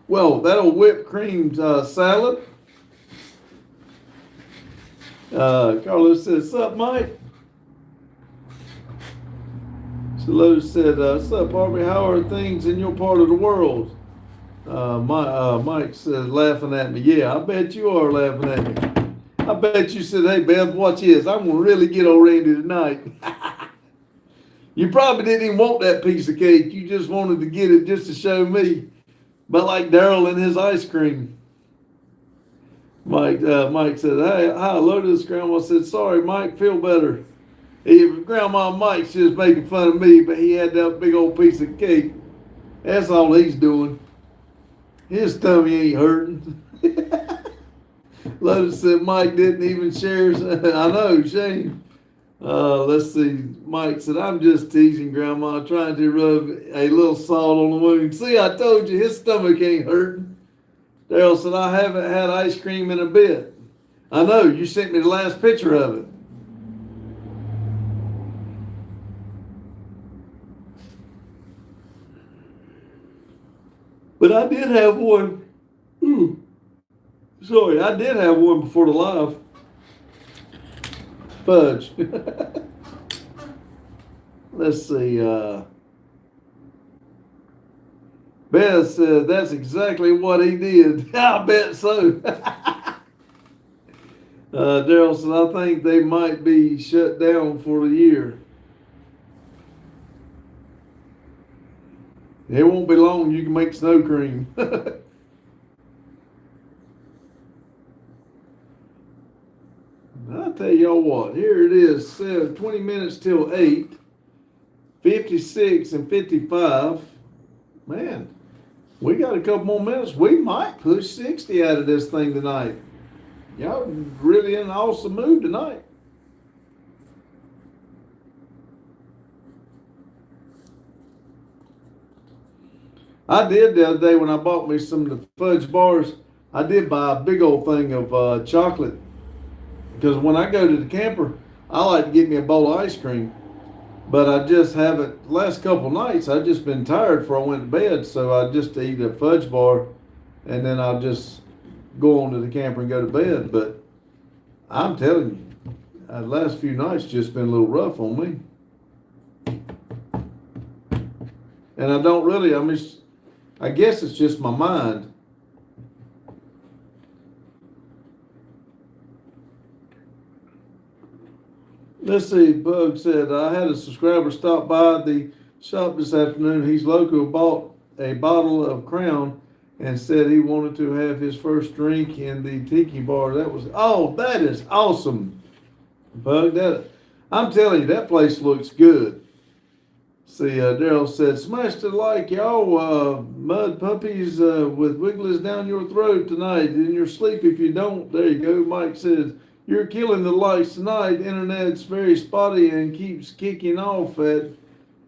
Well, that old whipped cream salad. Carlos says, "Sup, Mike?" So Lotus said, "What's up, Harvey? How are things in your part of the world?" Mike said, laughing at me, "Yeah, I bet you are laughing at me. I bet you said, hey, Beth, watch this. I'm going to really get old Randy tonight." You probably didn't even want that piece of cake. You just wanted to get it just to show me. But like Daryl and his ice cream. Mike said, "Hey, hi, Lotus." Grandma said, "Sorry, Mike, feel better." Grandma Mike's just making fun of me, but he had that big old piece of cake. That's all he's doing. His tummy ain't hurting. Lotus said Mike didn't even share. I know, shame. Let's see. Mike said, "I'm just teasing Grandma, trying to rub a little salt on the wound. See, I told you his stomach ain't hurting." Daryl said, "I haven't had ice cream in a bit." I know, you sent me the last picture of it. But I did have one. Sorry, I did have one before the live. Fudge. Let's see. Beth said that's exactly what he did. I bet so. Daryl said, "I think they might be shut down for the year." It won't be long. You can make snow cream. I'll tell y'all what. Here it is. 20 minutes till 8. 56 and 55. Man, we got a couple more minutes. We might push 60 out of this thing tonight. Y'all really in an awesome mood tonight. I did the other day when I bought me some of the fudge bars. I did buy a big old thing of chocolate. Because when I go to the camper, I like to get me a bowl of ice cream. But I just haven't, the last couple nights, I've just been tired before I went to bed. So I just eat a fudge bar and then I'll just go on to the camper and go to bed. But I'm telling you, the last few nights just been a little rough on me. And I don't really, I guess it's just my mind. Let's see, Bug said, I had a subscriber stop by the shop this afternoon. He's local, bought a bottle of Crown and said he wanted to have his first drink in the tiki bar. That is awesome, Bug. I'm telling you, that place looks good. See, Daryl said, smash the like, y'all, mud puppies with wigglies down your throat tonight in your sleep if you don't. There you go. Mike says, you're killing the likes tonight. Internet's very spotty and keeps kicking off at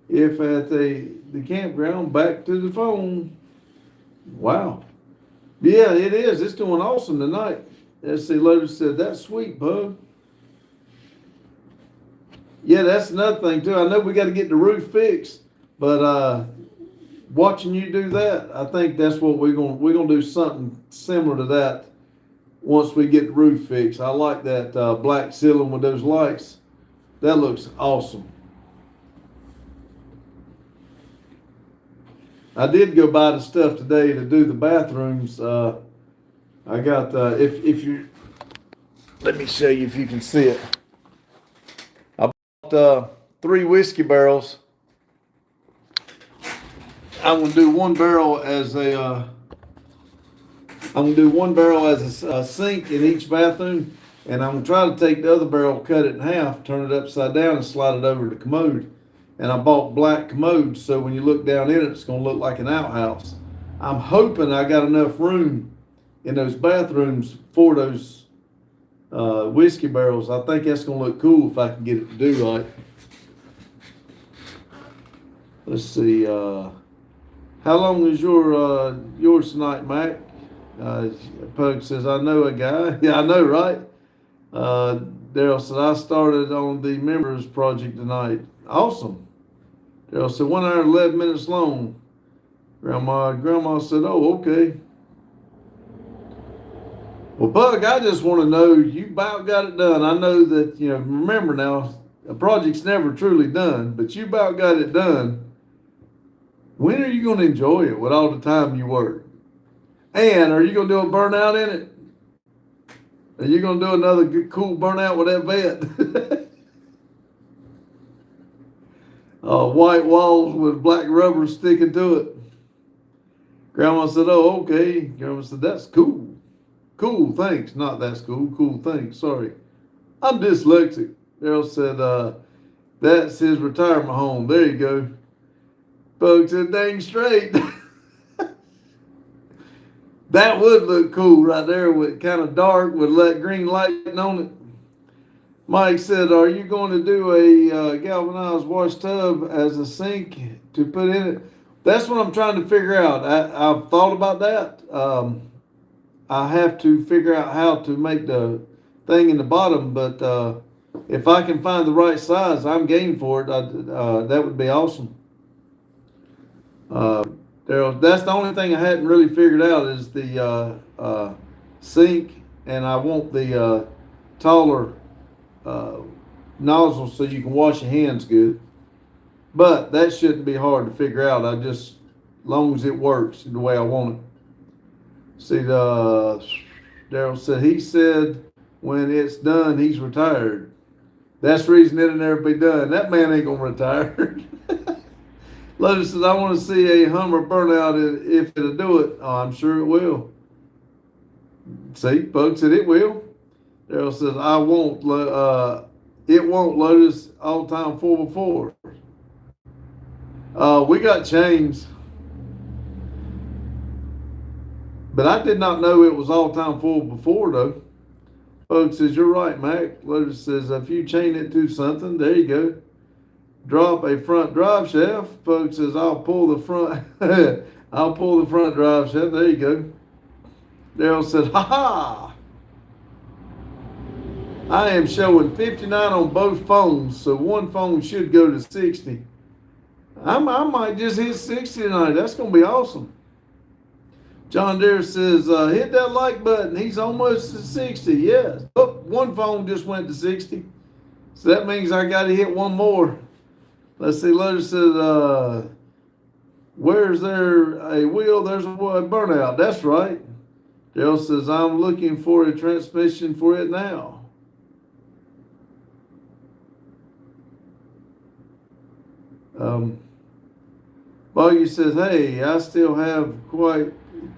the campground. Back to the phone. Wow. Yeah, it is. It's doing awesome tonight. SC Lotus said, that's sweet, Bug. Yeah, that's another thing too. I know we got to get the roof fixed, but watching you do that, I think that's what we're gonna do something similar to that once we get the roof fixed. I like that black ceiling with those lights. That looks awesome. I did go buy the stuff today to do the bathrooms. I got if you let me show you if you can see it. 3 whiskey barrels. I'm gonna do one barrel as a sink in each bathroom, and I'm gonna try to take the other barrel, cut it in half, turn it upside down, and slide it over to the commode. And I bought black commodes, so when you look down in it, it's gonna look like an outhouse. I'm hoping I got enough room in those bathrooms for those whiskey barrels. I think that's gonna look cool if I can get it to do right. Let's see. How long is yours tonight, Mac? Pug says, I know a guy. Yeah, I know, right? Daryl said, I started on the members project tonight. Awesome. Daryl said, 1 hour, 11 minutes long. Grandma said, oh, okay. Well, Bug, I just want to know, you about got it done. I know that, remember now, a project's never truly done, but you about got it done. When are you going to enjoy it with all the time you work? And are you going to do a burnout in it? Are you going to do another good, cool burnout with that vet? White walls with black rubber sticking to it. Grandma said, oh, okay. Grandma said, that's cool. Cool, thanks. Not that's cool. Cool, thanks. Sorry. I'm dyslexic. Daryl said, that's his retirement home. There you go. Folks said, dang straight. That would look cool right there with kind of dark with that green lighting on it. Mike said, are you going to do a galvanized wash tub as a sink to put in it? That's what I'm trying to figure out. I've thought about that. I have to figure out how to make the thing in the bottom, but if I can find the right size, I'm game for it. That would be awesome. That's the only thing I hadn't really figured out is the sink, and I want the taller nozzle so you can wash your hands good. But that shouldn't be hard to figure out. As long as it works the way I want it. See, Daryl said, he said when it's done, he's retired. That's the reason it'll never be done. That man ain't gonna retire. Lotus says, I want to see a Hummer burnout if it'll do it. Oh, I'm sure it will. See, Bug said it will. Daryl says, it won't, Lotus, all time 4x4. We got chains. But I did not know it was all time 4x4 though. Bug says, you're right, Mac. Lotus says, if you chain it to something, there you go. Drop a front drive shaft. Bug says, I'll pull the front drive shaft. There you go. Daryl said, ha ha. I am showing 59 on both phones, so one phone should go to 60. I might just hit 60 tonight. That's going to be awesome. John Deere says, hit that like button. He's almost to 60. Yes. Oh, one phone just went to 60. So that means I got to hit one more. Let's see. Lotus said, where's there a wheel? There's a burnout. That's right. Daryl says, I'm looking for a transmission for it now. Boggy says, hey, I still have quite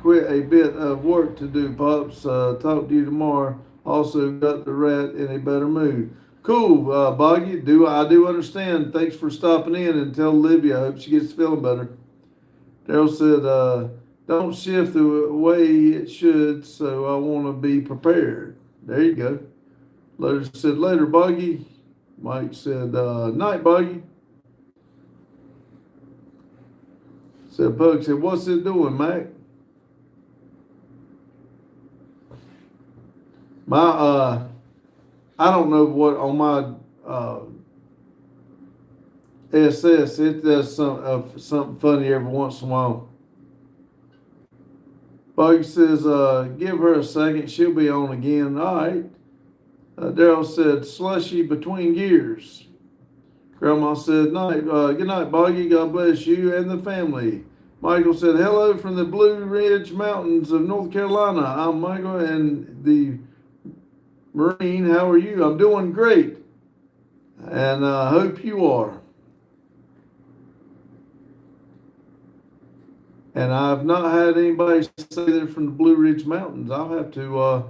a bit of work to do, Pops. Talk to you tomorrow. Also got the rat in a better mood. Cool, Boggy. I do understand. Thanks for stopping in, and tell Olivia I hope she gets feeling better. Daryl said, don't shift the way it should, so I want to be prepared. There you go. Later said, later, Boggy. Mike said, night, Boggy. Said, Pug said, what's it doing, Mac? I don't know what on my SS, it does something funny every once in a while. Buggy says, give her a second, she'll be on again. All right. Daryl said, slushy between gears. Grandma said, good night, Boggy. God bless you and the family. Michael said, hello from the Blue Ridge Mountains of North Carolina. I'm Michael and the Marine. How are you? I'm doing great. And I hope you are. And I've not had anybody say they're from the Blue Ridge Mountains. I'll have to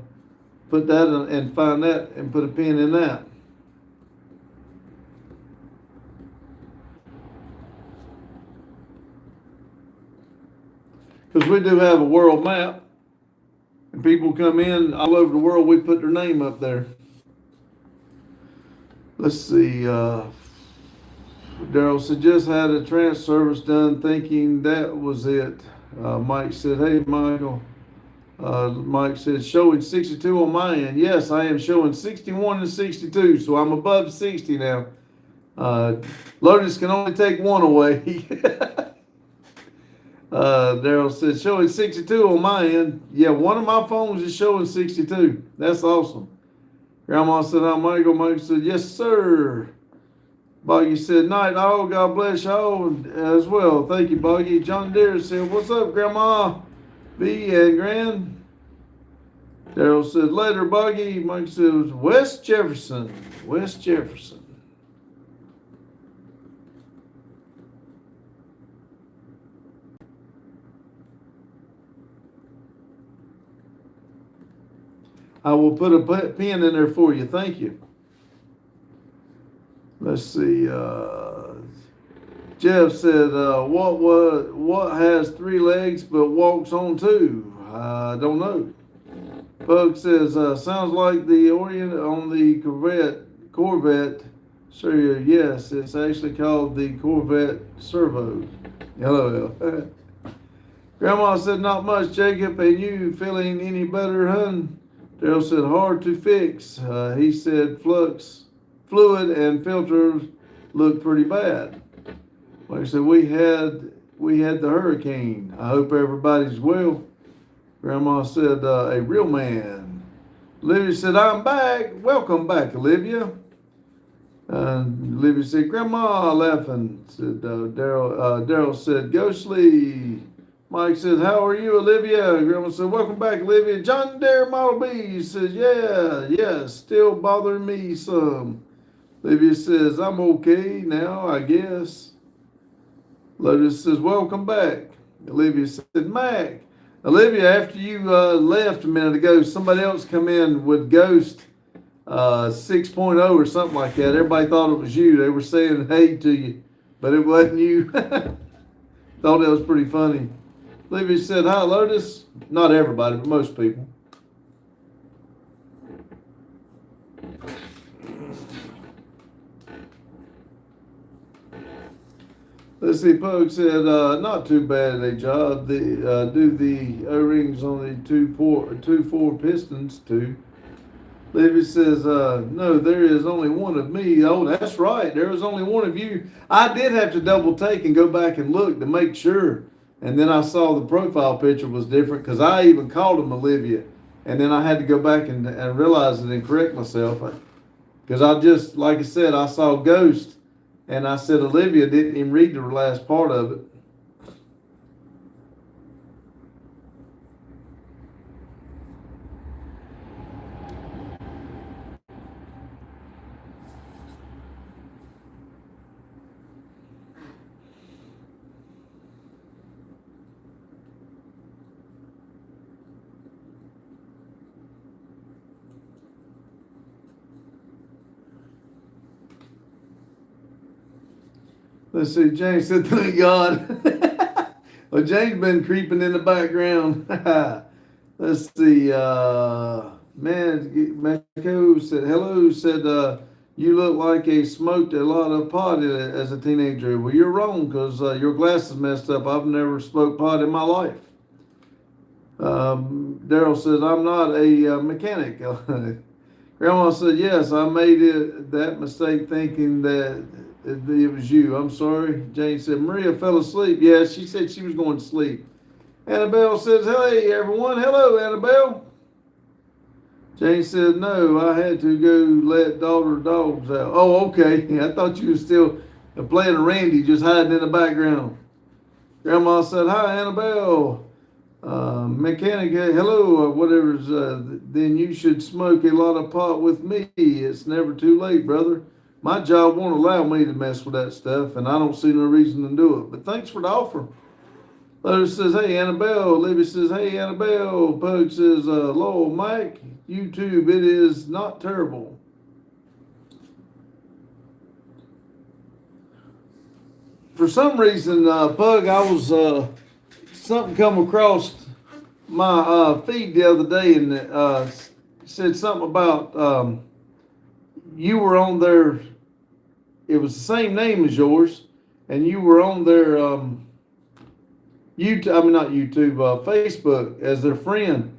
put that and find that and put a pin in that. Because we do have a world map. And people come in all over the world, we put their name up there. Let's see. Daryl said, just had a trans service done thinking that was it. Mike said, hey, Michael. Mike said, showing 62 on my end. Yes, I am showing 61 and 62, so I'm above 60 now. Lotus can only take one away. Daryl said, showing 62 on my end. Yeah, one of my phones is showing 62. That's awesome. Grandma said, I'm Michael. Michael said, yes, sir. Boggy said, night all. God bless y'all as well. Thank you, Boggy. John Deere said, what's up, Grandma? B and Grand. Daryl said, later, Boggy. Mike said, West Jefferson. West Jefferson. I will put a pin in there for you. Thank you. Let's see. Jeff said, what has 3 legs but walks on 2? I don't know. Bug says, sounds like the Orient on the Corvette. Sure, yes, it's actually called the Corvette Servo. Hello. Grandma said, not much, Jacob. And you feeling any better, hun? Daryl said, hard to fix. He said, fluid and filters look pretty bad. Like I said, we had the hurricane. I hope everybody's well. Grandma said, a real man. Olivia said, I'm back. Welcome back, Olivia. Olivia said, Grandma, laughing. Said Daryl said, Ghostly. Mike says, how are you, Olivia? Grandma said, welcome back, Olivia. John Deere Model B says, yeah, still bothering me some. Olivia says, I'm okay now, I guess. Lotus says, welcome back. Olivia said, Mac. Olivia, after you left a minute ago, somebody else come in with Ghost 6.0 or something like that. Everybody thought it was you. They were saying hey to you, but it wasn't you. Thought that was pretty funny. Olivia said, hi, Lotus. Not everybody, but most people. Let's see, Pogue said, not too bad a job. Do the O-rings on the 2-4 pistons too. Olivia says, no, there is only one of me. Oh, that's right. There is only one of you. I did have to double take and go back and look to make sure. And then I saw the profile picture was different because I even called him Olivia. And then I had to go back and realize it and correct myself. Because I just, like I said, I saw Ghost and I said Olivia, didn't even read the last part of it. Let's see, James said, thank God. Well, James been creeping in the background. Let's see, man, Mako said, hello, said, you look like you smoked a lot of pot as a teenager. Well, you're wrong because your glasses messed up. I've never smoked pot in my life. Daryl says, I'm not a mechanic. Grandma said, yes, I made that mistake thinking that it was you. I'm sorry. Jane said, Maria fell asleep. Yes, she said she was going to sleep. Annabelle says, hey, everyone. Hello, Annabelle. Jane said, no, I had to go let daughter dogs out. Oh, okay. I thought you were still playing a Randy, just hiding in the background. Grandma said, hi, Annabelle. Mechanic, hello, whatever's, then you should smoke a lot of pot with me. It's never too late, brother. My job won't allow me to mess with that stuff, and I don't see no reason to do it. But thanks for the offer. Lotus says, hey, Annabelle. Libby says, hey, Annabelle. Pug says, Lowell, Mike, YouTube, it is not terrible. For some reason, Pug, I was, something come across my feed the other day and said something about you were on there. It was the same name as yours, and you were on their YouTube. I mean, not YouTube, Facebook as their friend,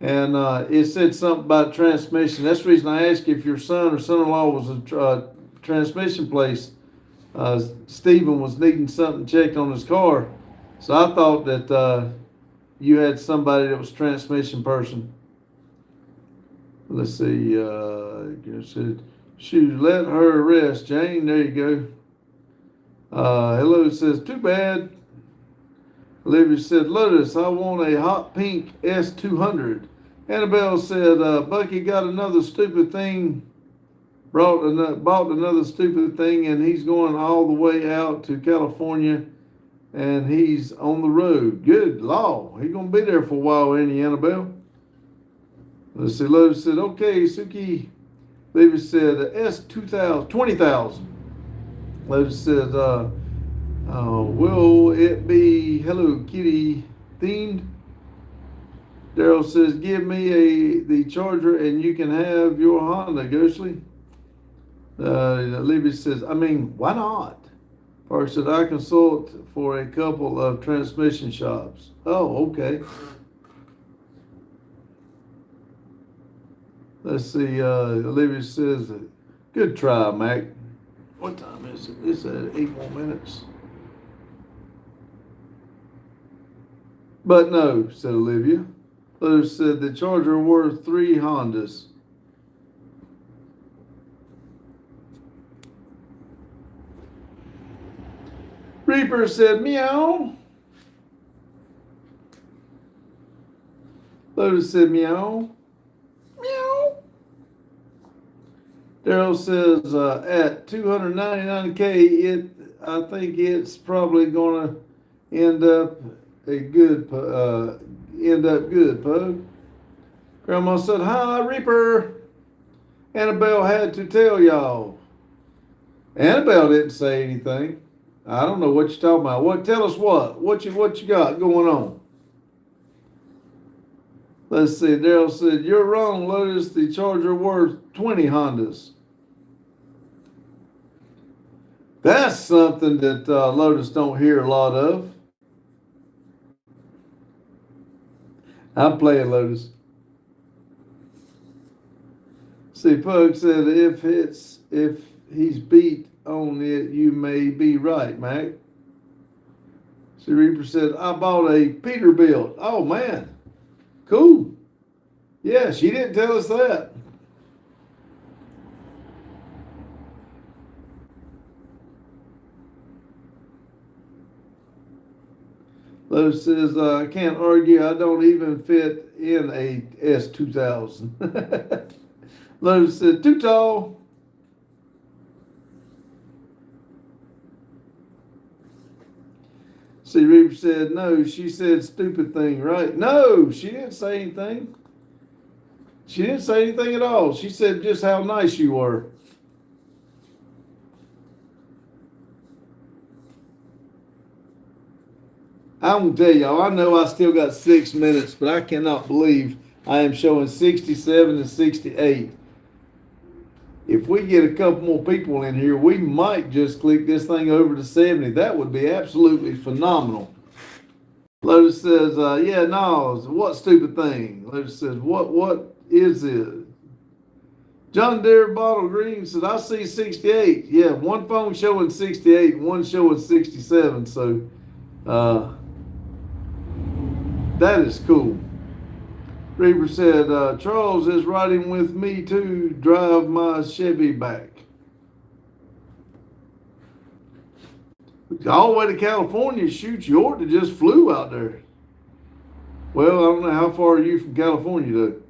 and it said something about transmission. That's the reason I asked you if your son or son-in-law was a transmission place. Stephen was needing something checked on his car, so I thought that you had somebody that was transmission person. Let's see. Said, shoot, let her rest, Jane. There you go. Hello says, too bad. Olivia said, Lotus, I want a hot pink S200. Annabelle said, Bucky got another stupid thing, bought another stupid thing, and he's going all the way out to California, and he's on the road. Good law. He's going to be there for a while, ain't he, Annabelle? Let's see, Lotus said, okay, Suki. Olivia said, S2000, 20,000. Lotus said, will it be Hello Kitty themed? Daryl says, give me the Charger and you can have your Honda, Ghostly. Olivia says, I mean, why not? Parker said, I consult for a couple of transmission shops. Oh, okay. Let's see, Olivia says, good try, Mac. What time is it? It's at 8 more minutes. But no, said Olivia. Olivia said, the Charger worth 3 Hondas. Reaper said, meow. Lotus said, meow. Meow. Daryl says, at 299K, I think it's probably going to end up good, Pug. Grandma said, hi, Reaper. Annabelle had to tell y'all. Annabelle didn't say anything. I don't know what you're talking about. What? Tell us what? What you got going on? Let's see. Daryl said, you're wrong, Lotus. The Charger worth 20 Hondas. That's something that Lotus don't hear a lot of. I'm playing, Lotus. See, Pug said, if he's beat on it, you may be right, Mac. See, Reaper said, I bought a Peterbilt. Oh, man. Cool. Yeah, she didn't tell us that. Lotus says, I can't argue. I don't even fit in a S2000. Lotus said, too tall. See, Reaper said, no, she said stupid thing, right? No, she didn't say anything. She didn't say anything at all. She said just how nice you were. I'm gonna tell y'all, I know I still got 6 minutes, but I cannot believe I am showing 67 and 68. If we get a couple more people in here, we might just click this thing over to 70. That would be absolutely phenomenal. Lotus says, yeah, no, what stupid thing? Lotus says, what is it? John Deere Bottle Green said, I see 68. Yeah, one phone showing 68, one showing 67. So, that is cool. Reaper said, Charles is riding with me to drive my Chevy back. All the way to California, shoot, you ought to just flew out there. Well, I don't know how far are you from California, though.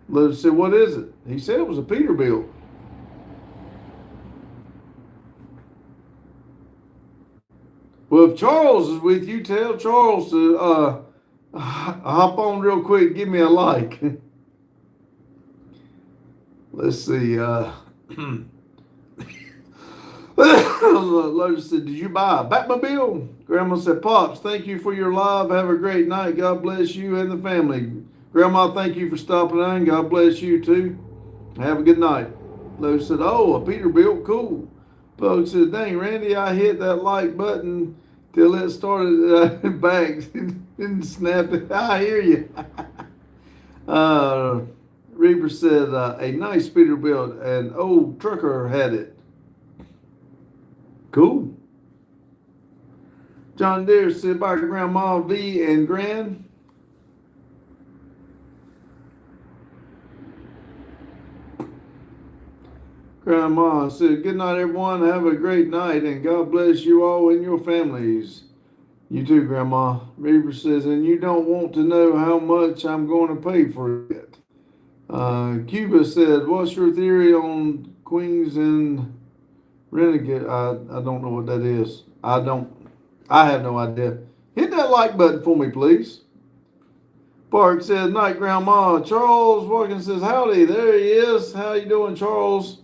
Lotus said, what is it? He said it was a Peterbilt. Well, if Charles is with you, tell Charles to hop on real quick, give me a like. Let's see. Lotus said, did you buy a Batmobile? Grandma said, Pops, thank you for your live. Have a great night. God bless you and the family. Grandma, thank you for stopping in. God bless you too. Have a good night. Lotus said, oh, a Peterbilt, cool. Pug said, dang, Randy, I hit that like button till it started back and snapping. I hear you. Reaper said, a nice Peterbilt. An old trucker had it. Cool. John Deere said, by Grandma V and Gran. Grandma said, good night, everyone. Have a great night, and God bless you all and your families. You too, Grandma. Reaper says, and you don't want to know how much I'm going to pay for it. Cuba said, what's your theory on Queens and Renegade? I don't know what that is. I have no idea. Hit that like button for me, please. Park says, night, Grandma. Charles Watkins says, howdy. There he is. How you doing, Charles?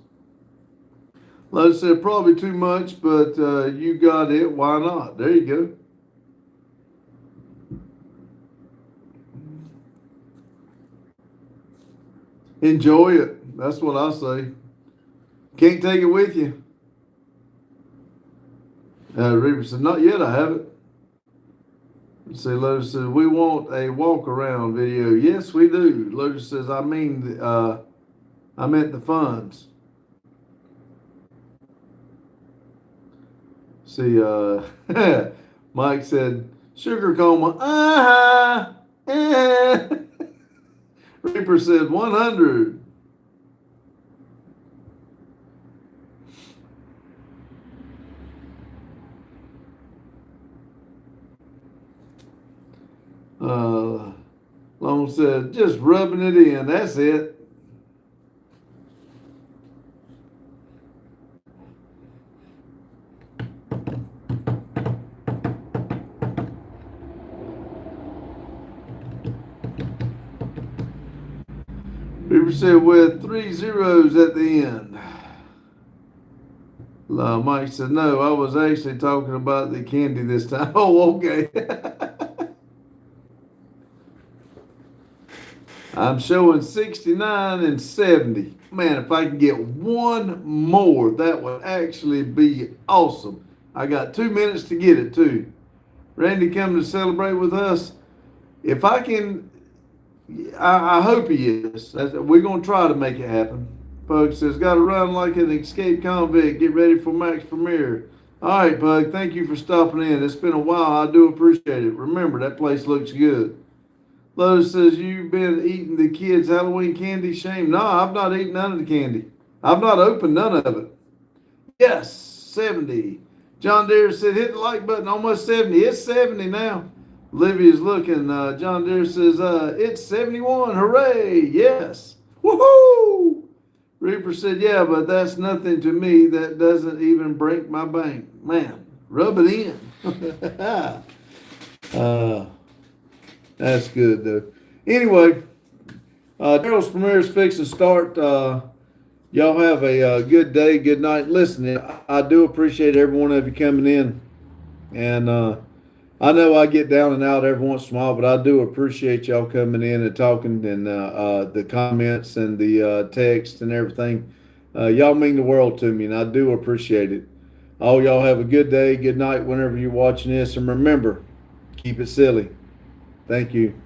Lotus said, probably too much, but you got it. Why not? There you go. Enjoy it. That's what I say. Can't take it with you. Reaper said, not yet, I haven't. See, Lotus says, we want a walk around video. Yes, we do. Lotus says, I meant the funds. See, Mike said, sugar coma. Reaper said 100. Long said, just rubbing it in. That's it. Reaper said with 3 zeros at the end. Mike said, no, I was actually talking about the candy this time. Oh, okay. I'm showing 69 and 70. Man, if I can get one more, that would actually be awesome. I got 2 minutes to get it too. Randy coming to celebrate with us. If I can, I hope he is. We're going to try to make it happen. Pug says, got to run like an escaped convict. Get ready for Max Premiere. All right, Pug. Thank you for stopping in. It's been a while. I do appreciate it. Remember, that place looks good. Lotus says, you've been eating the kids' Halloween candy? Shame. No, I've not eaten none of the candy. I've not opened none of it. Yes, 70. John Deere said, hit the like button. Almost 70. It's 70 now. Olivia's looking. John Deere says, it's 71. Hooray. Yes. Woohoo. Reaper said, yeah, but that's nothing to me. That doesn't even break my bank. Man, rub it in. That's good, though. Anyway, Daryl's Premiere is fixing to start. Y'all have a good day, good night. Listen, I do appreciate every one of you coming in. And I know I get down and out every once in a while, but I do appreciate y'all coming in and talking and the comments and the text and everything. Y'all mean the world to me, and I do appreciate it. All y'all have a good day, good night whenever you're watching this. And remember, keep it silly. Thank you.